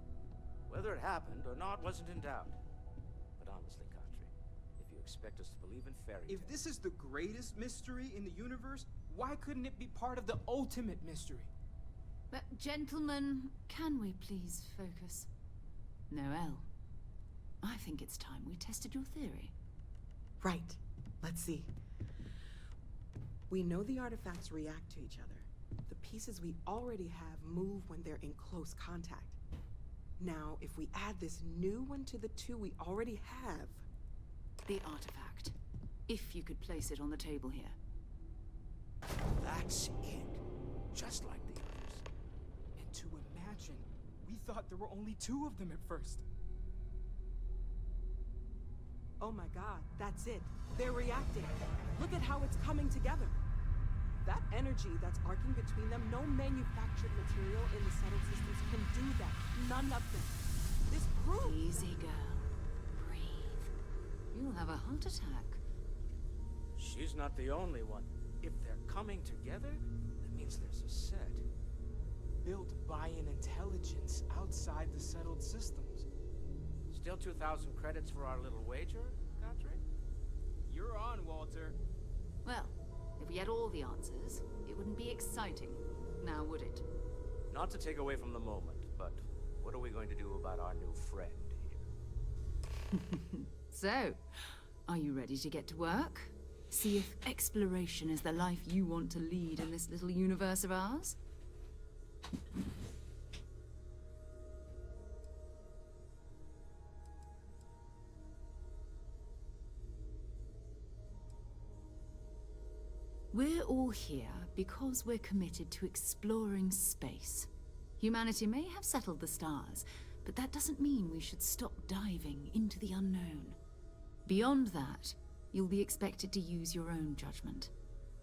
Whether it happened or not wasn't in doubt. But honestly, Country, if you expect us to believe in fairy tales... If this is the greatest mystery in the universe, why couldn't it be part of the ultimate mystery? But gentlemen, can we please focus? Noel, I think it's time we tested your theory. Right. Let's see. We know the artifacts react to each other. The pieces we already have move when they're in close contact. Now, if we add this new one to the two we already have... The artifact. If you could place it on the table here. That's it. Just like the others. And to imagine, we thought there were only two of them at first. Oh my god, that's it. They're reacting. Look at how it's coming together. That energy that's arcing between them, no manufactured material in the settled systems can do that. None of them. This proves... Easy, girl. Breathe. You'll have a heart attack. She's not the only one. If they're coming together, that means there's a set. Built by an intelligence outside the settled systems. Still 2,000 credits for our little wager, Country? You're on, Walter. Well, if we had all the answers, it wouldn't be exciting, now would it? Not to take away from the moment, but what are we going to do about our new friend here? So, are you ready to get to work? See if exploration is the life you want to lead in this little universe of ours? We're all here because we're committed to exploring space. Humanity may have settled the stars, but that doesn't mean we should stop diving into the unknown. Beyond that, you'll be expected to use your own judgment,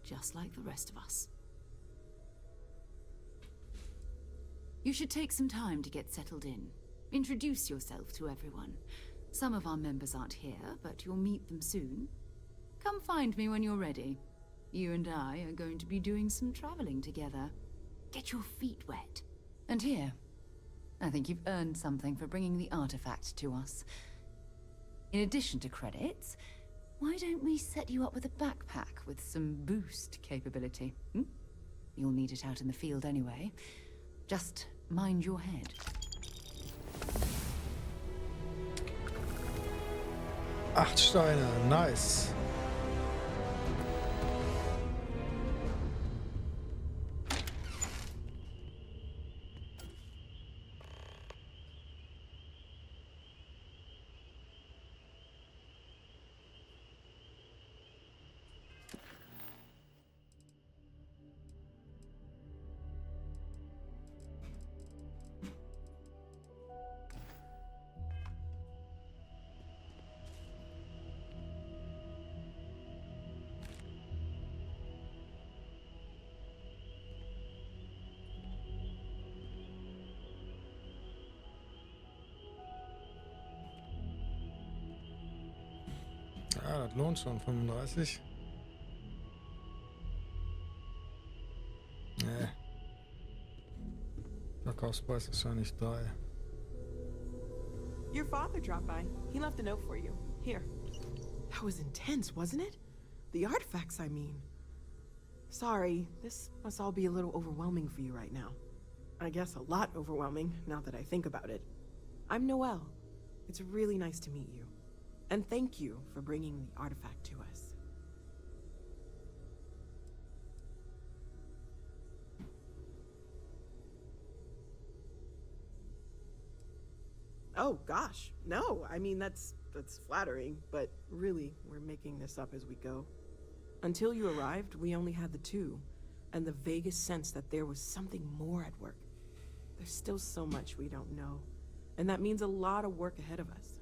just like the rest of us. You should take some time to get settled in. Introduce yourself to everyone. Some of our members aren't here, but you'll meet them soon. Come find me when you're ready. You and I are going to be doing some traveling together. Get your feet wet. And here, I think you've earned something for bringing the artifact to us. In addition to credits, Why don't we set you up with a backpack with some boost capability? Hmm? You'll need it out in the field anyway. Just mind your head. Acht Steine, nice. Ja, das lohnt schon, 35. Nee. Verkaufspreis ist ja nicht 3. Your father dropped by. He left a note for you. Here. That was intense, wasn't it? The artifacts, I mean. Sorry, this must all be a little overwhelming for you right now. I guess a lot overwhelming, now that I think about it. I'm Noelle. It's really nice to meet you. And thank you for bringing the artifact to us. Oh gosh, no, I mean that's flattering, but really, we're making this up as we go. Until you arrived, we only had the two, and the vaguest sense that there was something more at work. There's still so much we don't know, and that means a lot of work ahead of us.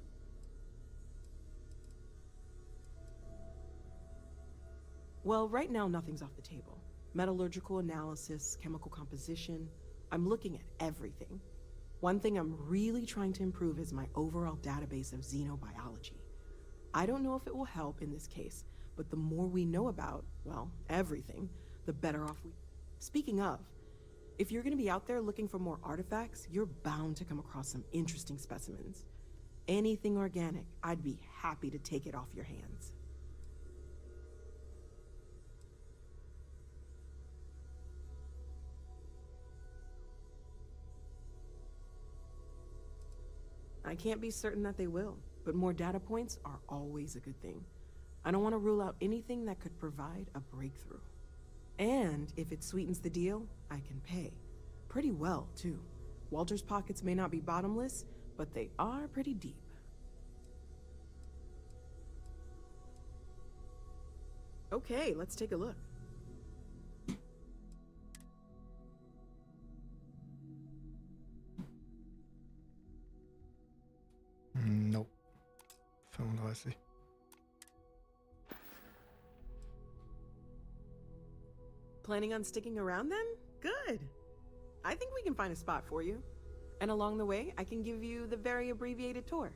Well, right now nothing's off the table. Metallurgical analysis, chemical composition, I'm looking at everything. One thing I'm really trying to improve is my overall database of xenobiology. I don't know if it will help in this case, but the more we know about, well, everything, the better off we... Speaking of, if you're gonna be out there looking for more artifacts, you're bound to come across some interesting specimens. Anything organic, I'd be happy to take it off your hands. I can't be certain that they will, but more data points are always a good thing. I don't want to rule out anything that could provide a breakthrough. And if it sweetens the deal, I can pay. Pretty well, too. Walter's pockets may not be bottomless, but they are pretty deep. Okay, let's take a look. Nope. 35. Planning on sticking around then? Good. I think we can find a spot for you. And along the way, I can give you the very abbreviated tour.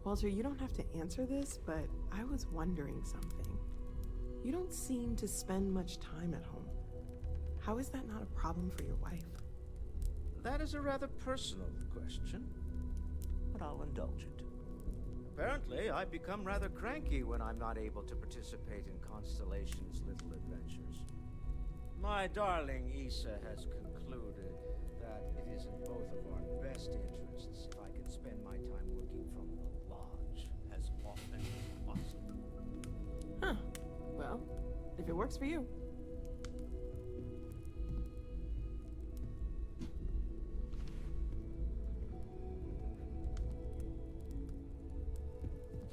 Walter, you don't have to answer this, but I was wondering something. You don't seem to spend much time at home. How is that not a problem for your wife? That is a rather personal question, but I'll indulge it. Apparently, I become rather cranky when I'm not able to participate in Constellation's little adventures. My darling Issa has concluded that it is in both of our best interests if I can spend my time working from the lodge as often as possible. Huh. Well, if it works for you.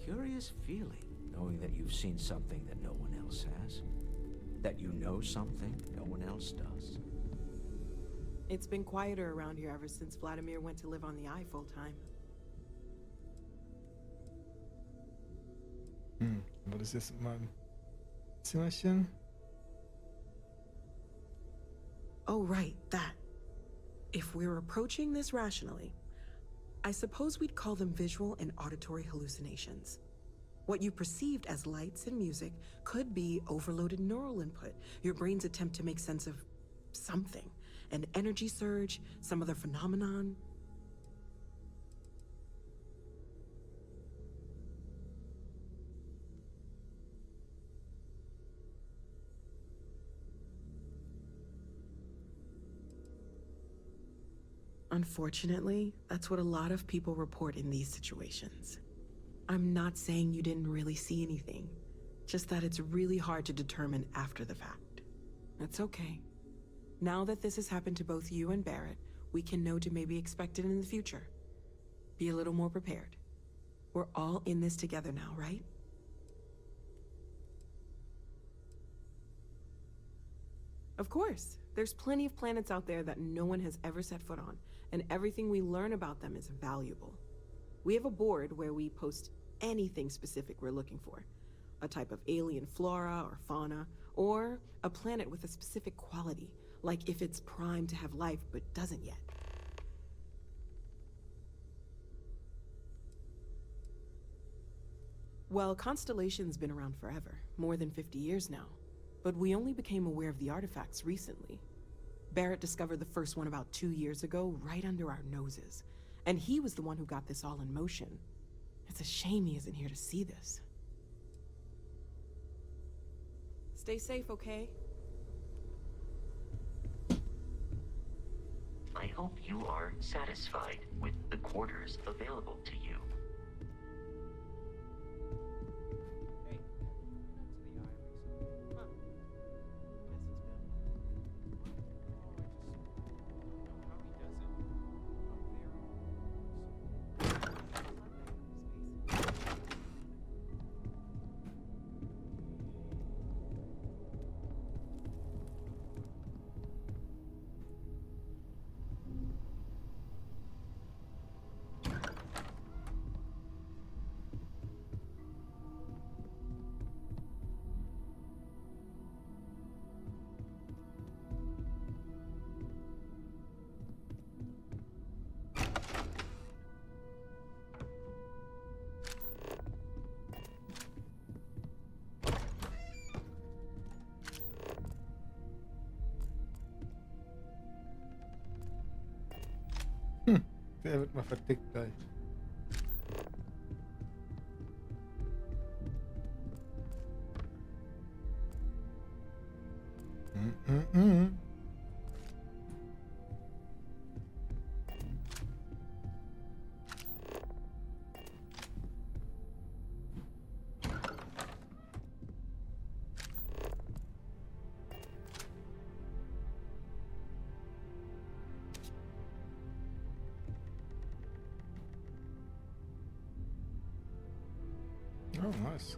Curious feeling, knowing that you've seen something that no one else has. That you know something no one else does. It's been quieter around here ever since Vladimir went to live on the Eye full-time. Was ist jetzt in meinem Zimmerchen? Oh, right, that. If we're approaching this rationally, I suppose we'd call them visual and auditory hallucinations. What you perceived as lights and music could be overloaded neural input, your brain's attempt to make sense of something. an energy surge, some other phenomenon. Unfortunately, that's what a lot of people report in these situations. I'm not saying you didn't really see anything, just that it's really hard to determine after the fact. That's okay. Now that this has happened to both you and Barrett, we can know to maybe expect it in the future. Be a little more prepared. We're all in this together now, right? Of course. There's plenty of planets out there that no one has ever set foot on, and everything we learn about them is valuable. We have a board where we post anything specific we're looking for. A type of alien flora or fauna, or a planet with a specific quality, like if it's primed to have life but doesn't yet. Well, Constellation's been around forever, more than 50 years now. But we only became aware of the artifacts recently. Barrett discovered the first one about 2 years ago, right under our noses. And he was the one who got this all in motion. It's a shame he isn't here to see this. Stay safe, okay? I hope you are satisfied with the quarters available to you. Der wird mal verdickt gleich. Oh, nice.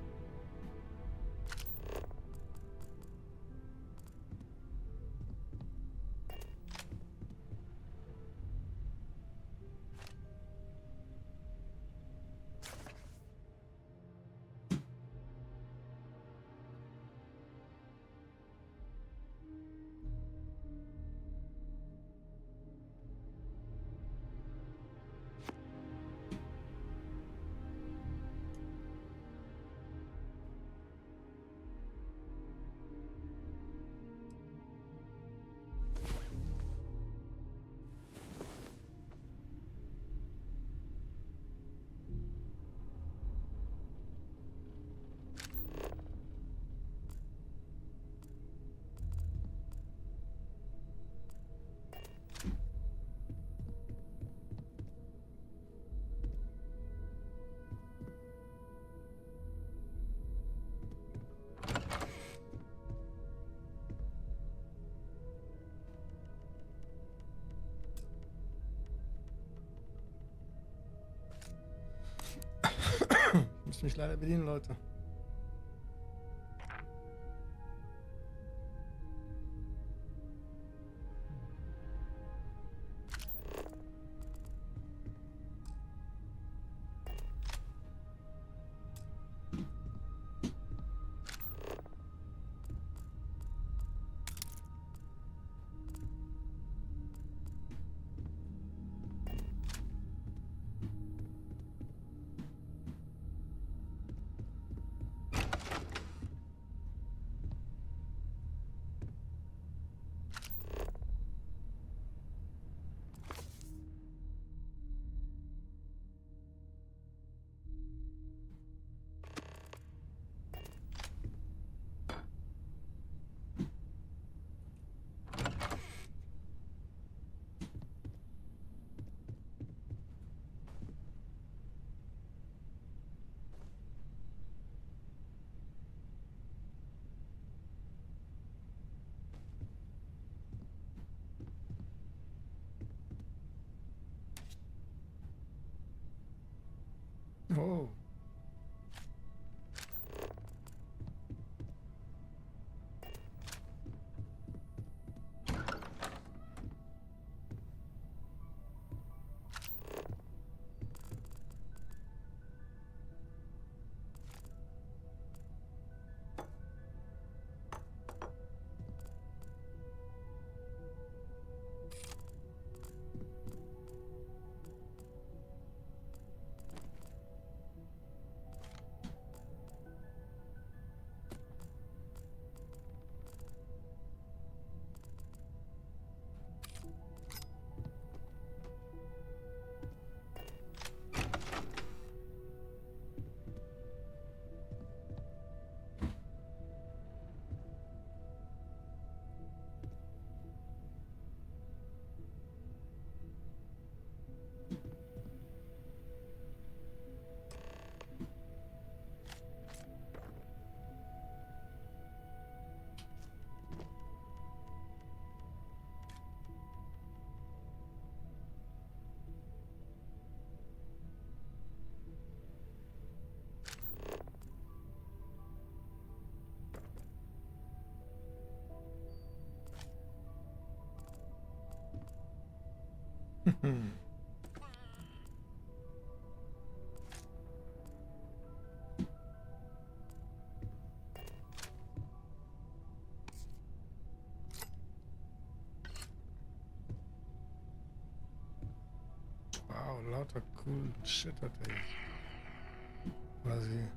Ich muss mich leider bedienen, Leute. Oh. Wow, lauter cool Shit hat er jetzt. Quasi.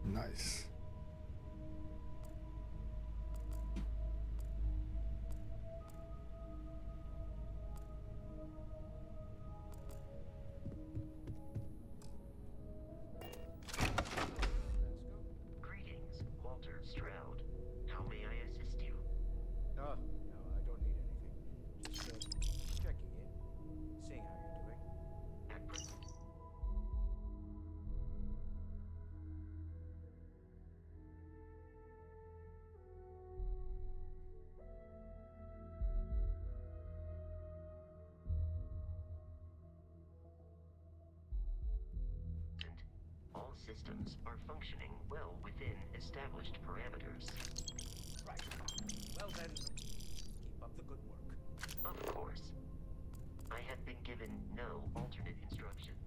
Nice. Greetings, Walter Stroud. How may I assist you? Oh, no, I don't need anything. Just checking in, seeing how you're doing. At present, all systems are functioning well within established parameters. Right. Well then, keep up the good work. Of course. I have been given no alternate instructions.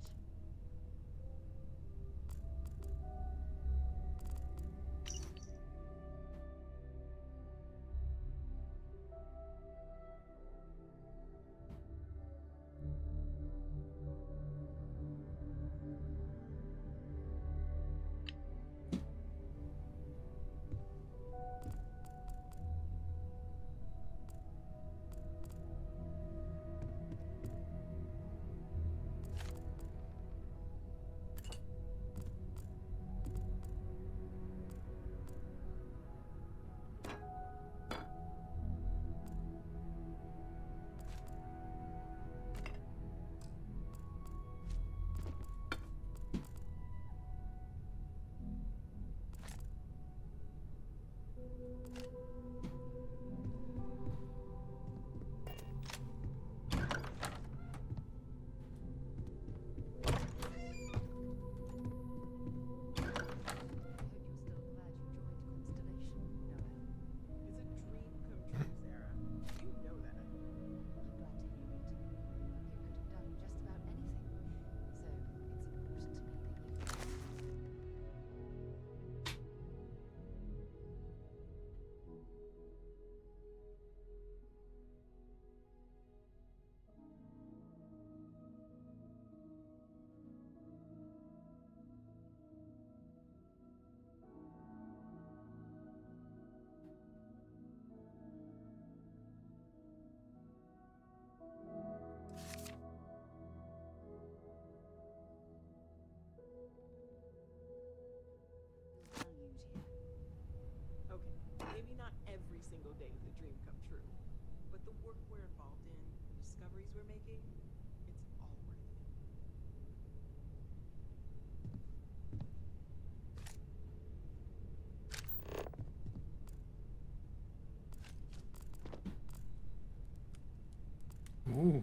single day is a dream come true. But the work we're involved in, the discoveries we're making, it's all worth it. Ooh.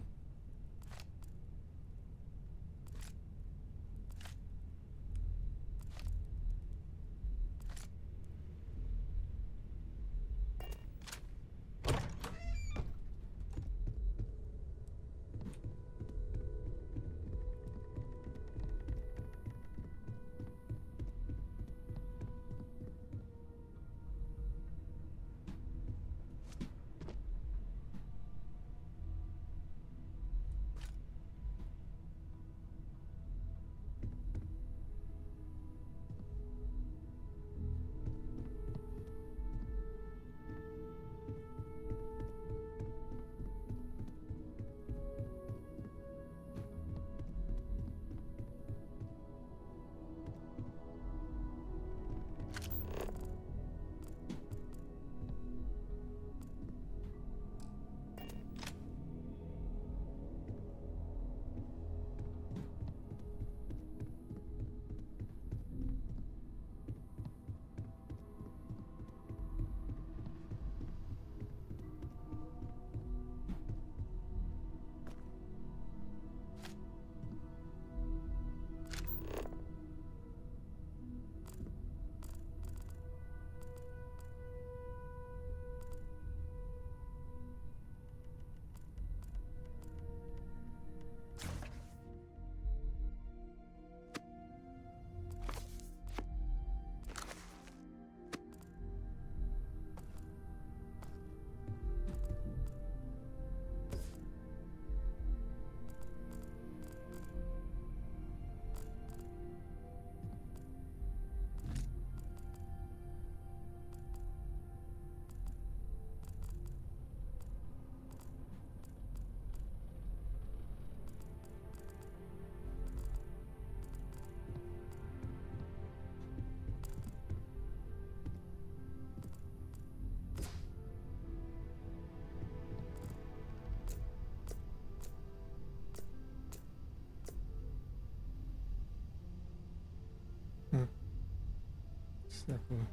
Sehr cool.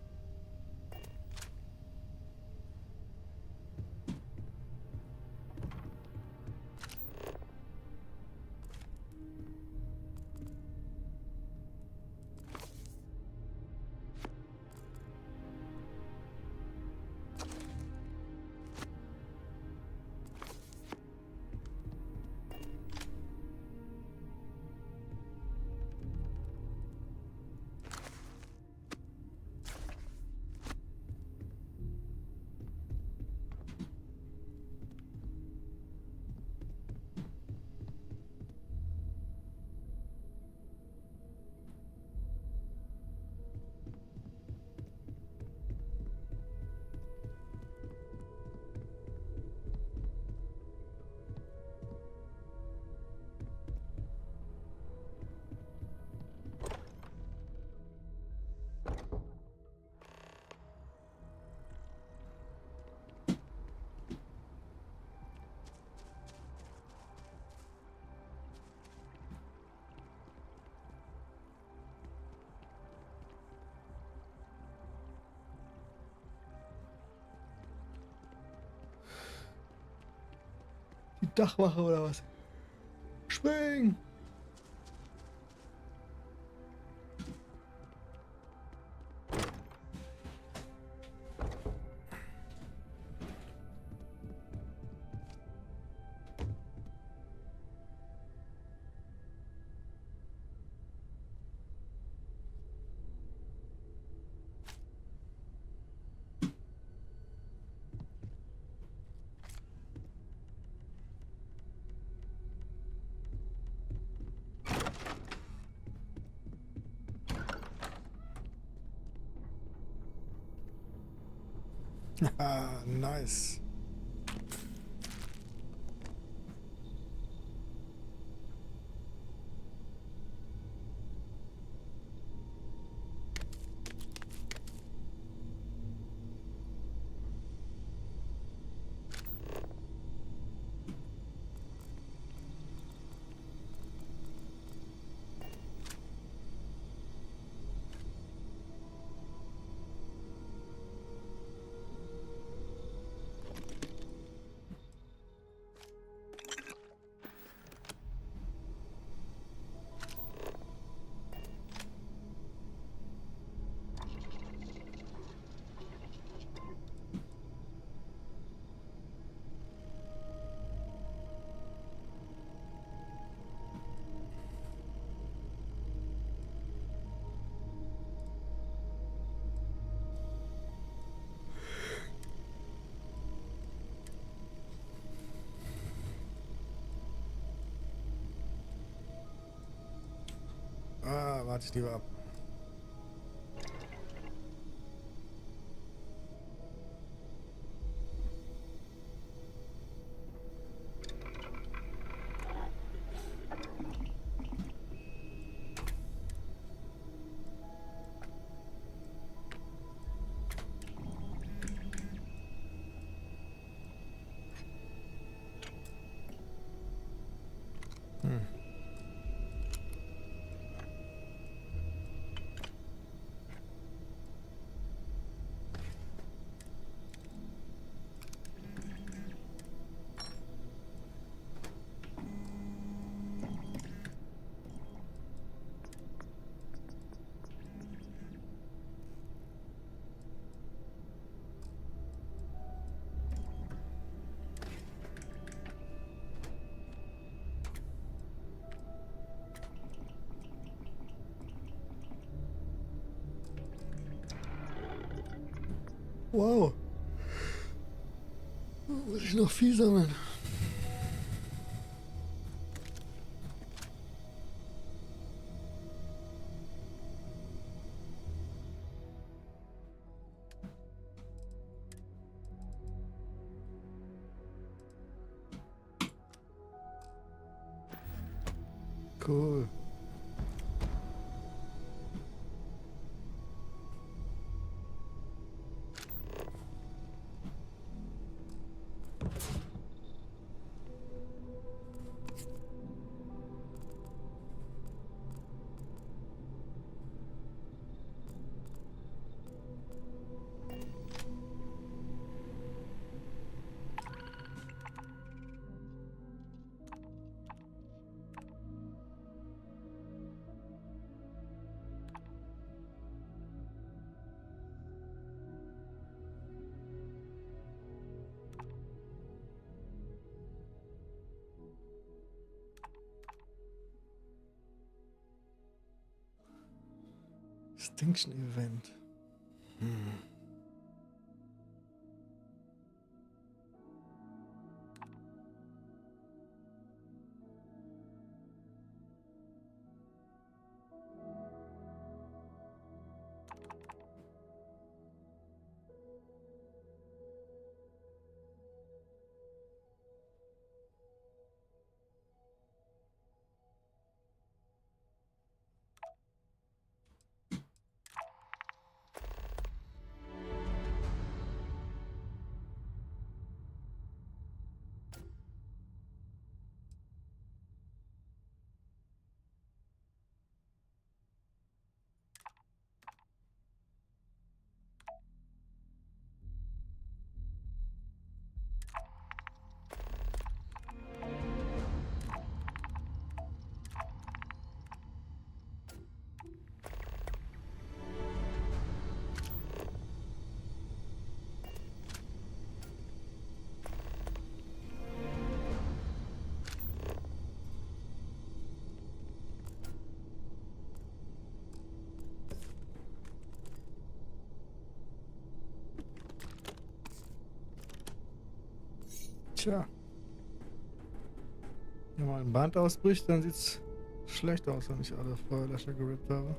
Die Dachwache oder was? Spring! Ah, nice. warte ich lieber ab. Wow. Muss ich noch viel sammeln? Cool. Extinction Event. Tja. Wenn mal ein Band ausbricht, dann sieht's schlecht aus, wenn ich alle Feuerlöscher gerippt habe.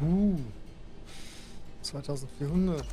Uh, 2400.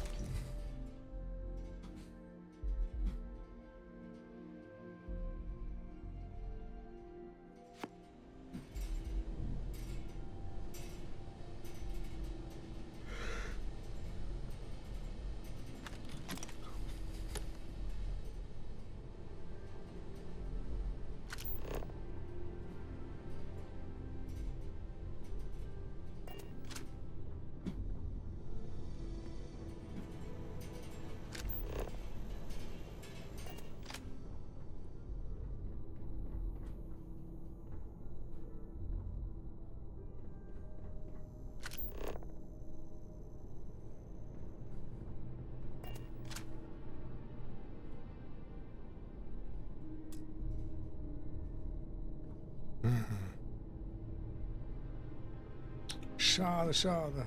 Schade, schade.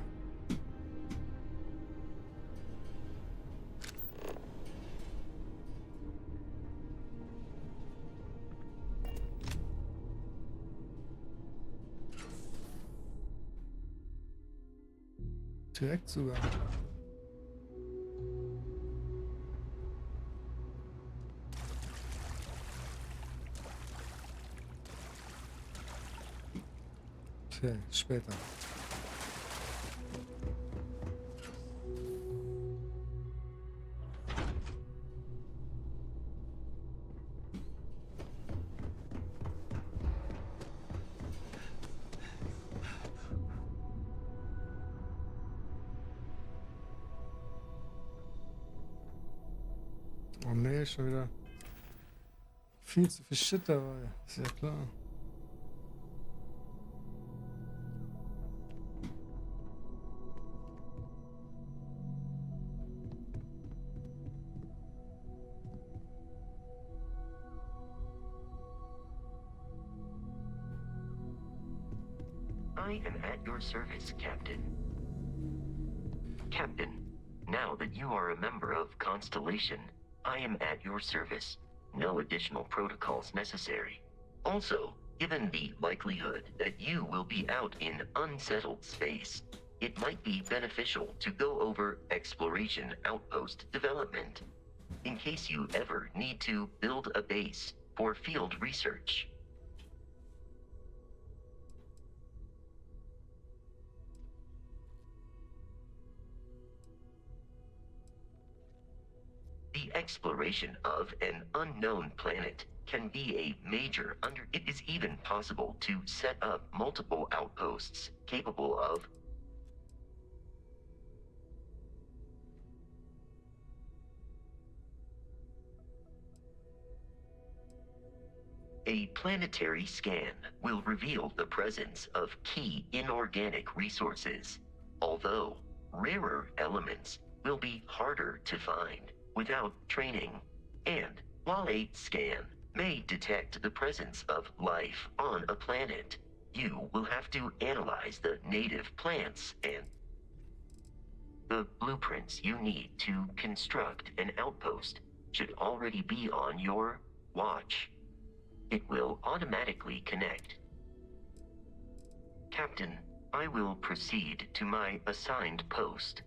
Direktzugang. Okay, später. Oh nee, schon wieder viel zu viel Shit dabei. Ist ja klar. I am at your service, Captain. Captain, now that you are a member of Constellation, I am at your service. No additional protocols necessary. Also, given the likelihood that you will be out in unsettled space, it might be beneficial to go over exploration outpost development, in case you ever need to build a base for field research. The exploration of an unknown planet can be a major It is even possible to set up multiple outposts capable of a planetary scan will reveal the presence of key inorganic resources, although rarer elements will be harder to find without training. And while a scan may detect the presence of life on a planet, you will have to analyze the native plants and the blueprints you need to construct an outpost should already be on your watch. It will automatically connect. Captain, I will proceed to my assigned post.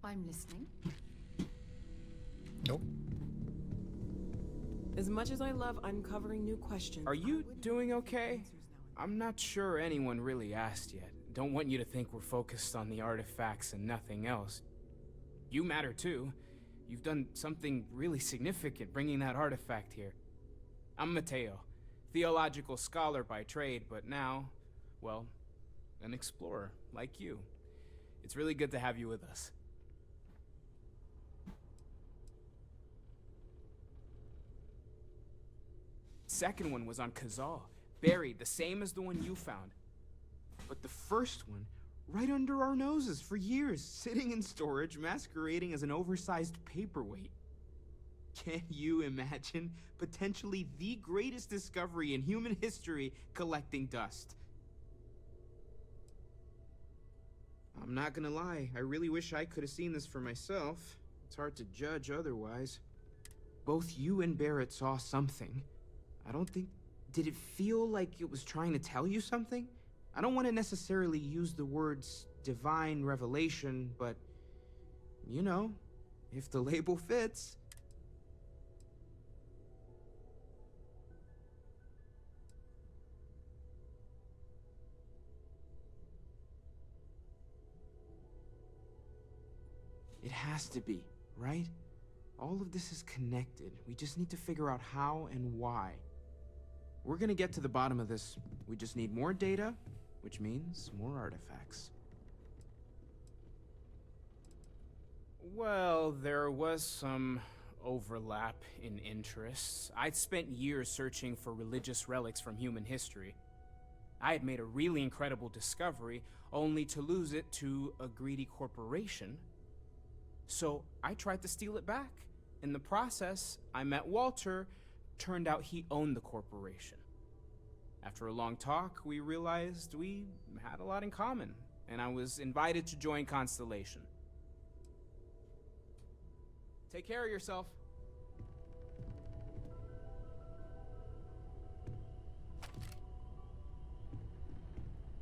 I'm listening. Nope. As much as I love uncovering new questions, Are you doing okay? I'm not sure anyone really asked yet. Don't want you to think we're focused on the artifacts and nothing else. You matter too. You've done something really significant bringing that artifact here. I'm Mateo, theological scholar by trade, but now, well, an explorer like you. It's really good to have you with us. Second one was on Kazal, buried, the same as the one you found. But the first one, right under our noses for years, sitting in storage, masquerading as an oversized paperweight. Can you imagine potentially the greatest discovery in human history collecting dust? I'm not gonna lie, I really wish I could have seen this for myself. It's hard to judge otherwise. Both you and Barrett saw something. I don't think... Did it feel like it was trying to tell you something? I don't want to necessarily use the words divine revelation, but... You know, if the label fits... It has to be, right? All of this is connected. We just need to figure out how and why. We're gonna get to the bottom of this. We just need more data, which means more artifacts. Well, there was some overlap in interests. I'd spent years searching for religious relics from human history. I had made a really incredible discovery, only to lose it to a greedy corporation. So I tried to steal it back. In the process, I met Walter. Turned out he owned the corporation. After a long talk, we realized we had a lot in common, and I was invited to join Constellation. Take care of yourself.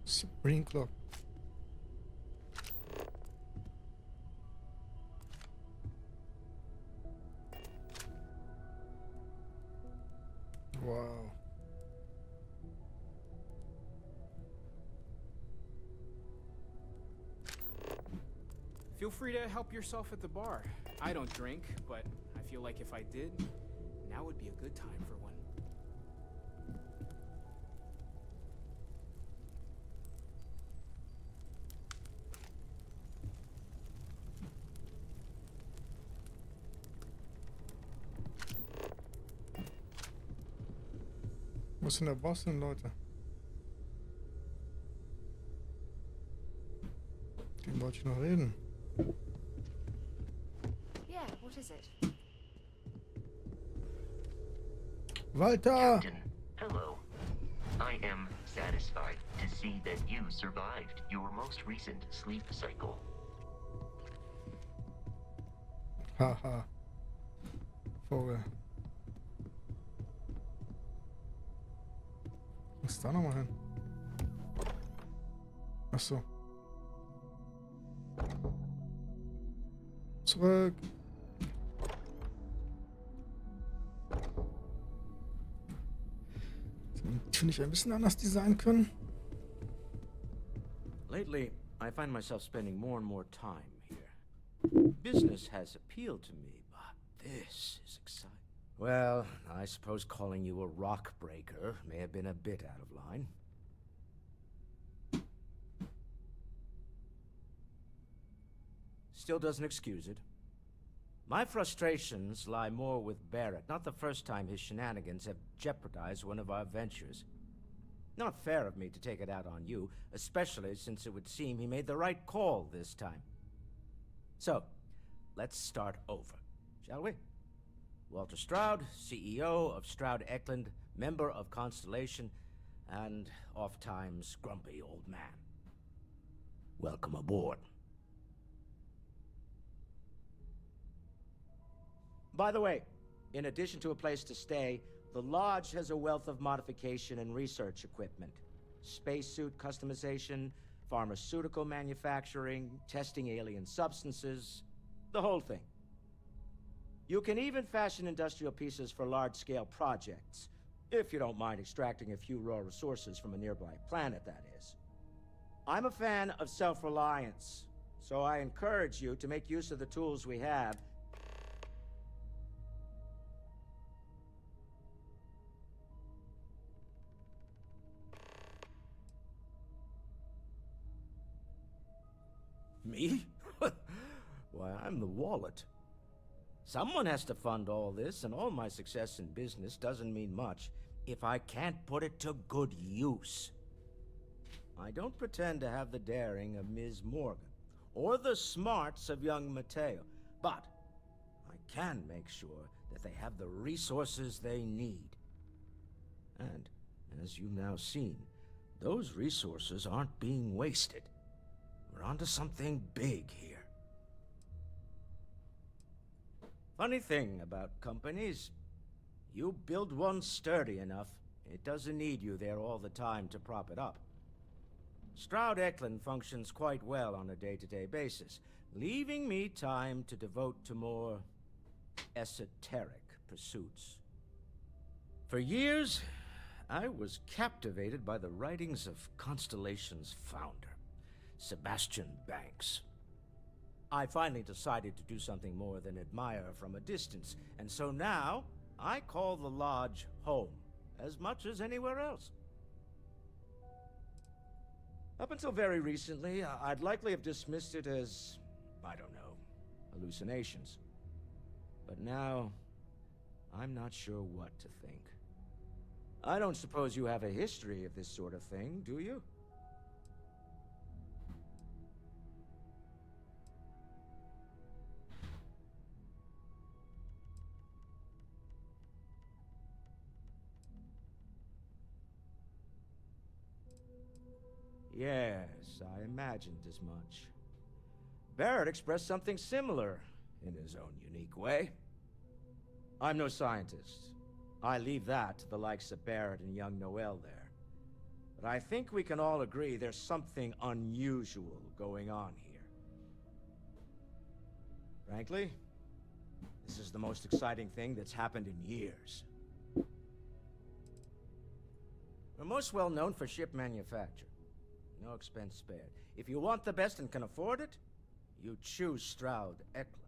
Spring Club. Wow. Feel free to help yourself at the bar. I don't drink, but I feel like if I did, now would be a good time for one. Wo ist denn der Boss denn, Leute? Den wollte ich noch reden. Yeah, what is it? Walter! Captain, hello. I am satisfied to see that you survived your most recent sleep cycle. Haha. Vogel. Was ist da nochmal hin? Ach so. Zurück. Finde ich ein bisschen anders designen können. Lately, I find myself spending more and more time here. Business has appealed to me, but this is exciting. Well, I suppose calling you a rock breaker may have been a bit out of line. Still doesn't excuse it. My frustrations lie more with Barrett. Not the first time his shenanigans have jeopardized one of our ventures. Not fair of me to take it out on you, especially since it would seem he made the right call this time. So, let's start over, shall we? Walter Stroud, CEO of Stroud Eklund, member of Constellation, and oft-times grumpy old man. Welcome aboard. By the way, in addition to a place to stay, the Lodge has a wealth of modification and research equipment. Spacesuit customization, pharmaceutical manufacturing, testing alien substances, the whole thing. You can even fashion industrial pieces for large-scale projects, if you don't mind extracting a few raw resources from a nearby planet, that is. I'm a fan of self-reliance, so I encourage you to make use of the tools we have. Me? Why, I'm the wallet. Someone has to fund all this, and all my success in business doesn't mean much if I can't put it to good use. I don't pretend to have the daring of Ms. Morgan, or the smarts of young Mateo, but I can make sure that they have the resources they need. And, as you've now seen, those resources aren't being wasted. We're onto something big here. Funny thing about companies, you build one sturdy enough, it doesn't need you there all the time to prop it up. Stroud Eklund functions quite well on a day-to-day basis, leaving me time to devote to more esoteric pursuits. For years, I was captivated by the writings of Constellation's founder, Sebastian Banks. I finally decided to do something more than admire from a distance, and so now I call the Lodge home, as much as anywhere else. Up until very recently, I'd likely have dismissed it as, I don't know, hallucinations. But now, I'm not sure what to think. I don't suppose you have a history of this sort of thing, do you? Yes, I imagined as much. Barrett expressed something similar, in his own unique way. I'm no scientist. I leave that to the likes of Barrett and young Noel there. But I think we can all agree there's something unusual going on here. Frankly, this is the most exciting thing that's happened in years. We're most well known for ship manufacture. No expense spared. If you want the best and can afford it, you choose Stroud Eklund.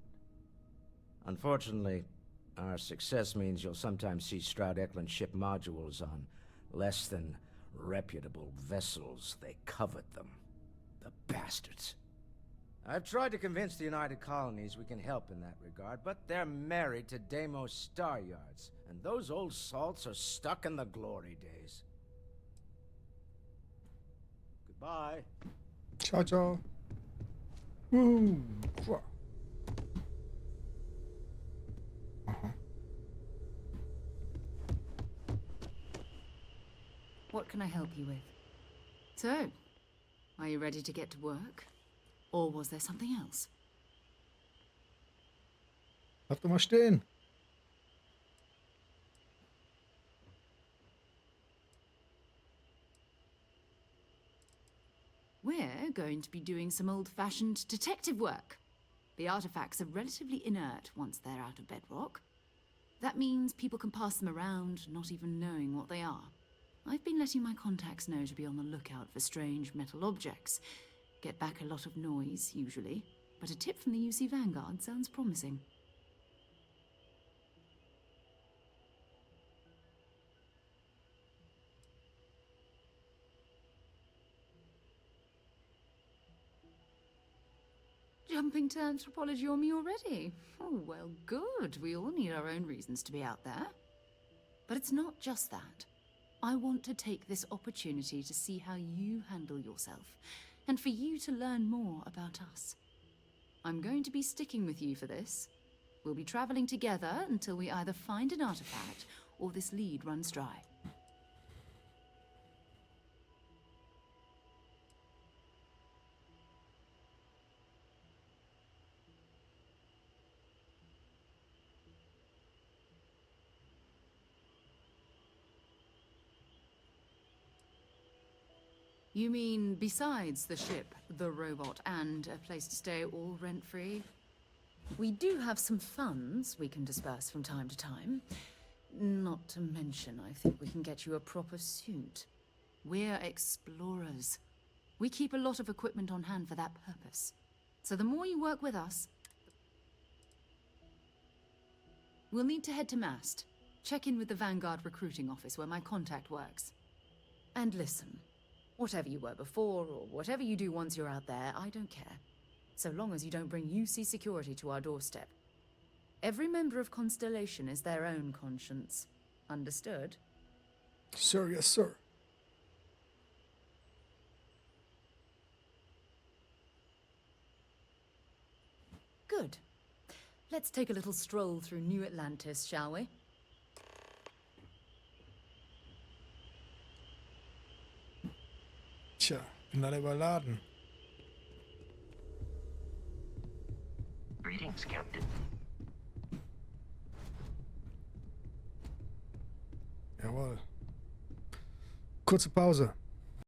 Unfortunately, our success means you'll sometimes see Stroud Eklund ship modules on less than reputable vessels. They covet them. The bastards. I've tried to convince the United Colonies we can help in that regard, but they're married to Deimos Star Yards, and those old salts are stuck in the glory days. Goodbye. Ciao, ciao. Woo. What can I help you with? So, are you ready to get to work? Or was there something else? Bleib doch mal stehen. We're going to be doing some old-fashioned detective work. The artifacts are relatively inert once they're out of bedrock. That means people can pass them around, not even knowing what they are. I've been letting my contacts know to be on the lookout for strange metal objects. Get back a lot of noise, usually, but a tip from the UC Vanguard sounds promising. Jumping to anthropology on me already? Oh, well, good. We all need our own reasons to be out there. But it's not just that. I want to take this opportunity to see how you handle yourself, and for you to learn more about us. I'm going to be sticking with you for this. We'll be traveling together until we either find an artifact or this lead runs dry. You mean besides the ship, the robot, and a place to stay all rent-free? We do have some funds we can disperse from time to time. Not to mention, I think we can get you a proper suit. We're explorers. We keep a lot of equipment on hand for that purpose. So the more you work with us... We'll need to head to Mast. Check in with the Vanguard recruiting office where my contact works. And listen. Whatever you were before, or whatever you do once you're out there, I don't care. So long as you don't bring UC security to our doorstep. Every member of Constellation is their own conscience. Understood? Sir, yes, sir. Good. Let's take a little stroll through New Atlantis, shall we? Tja, bin leider überladen. Greetings, Captain. Jawohl. Kurze Pause.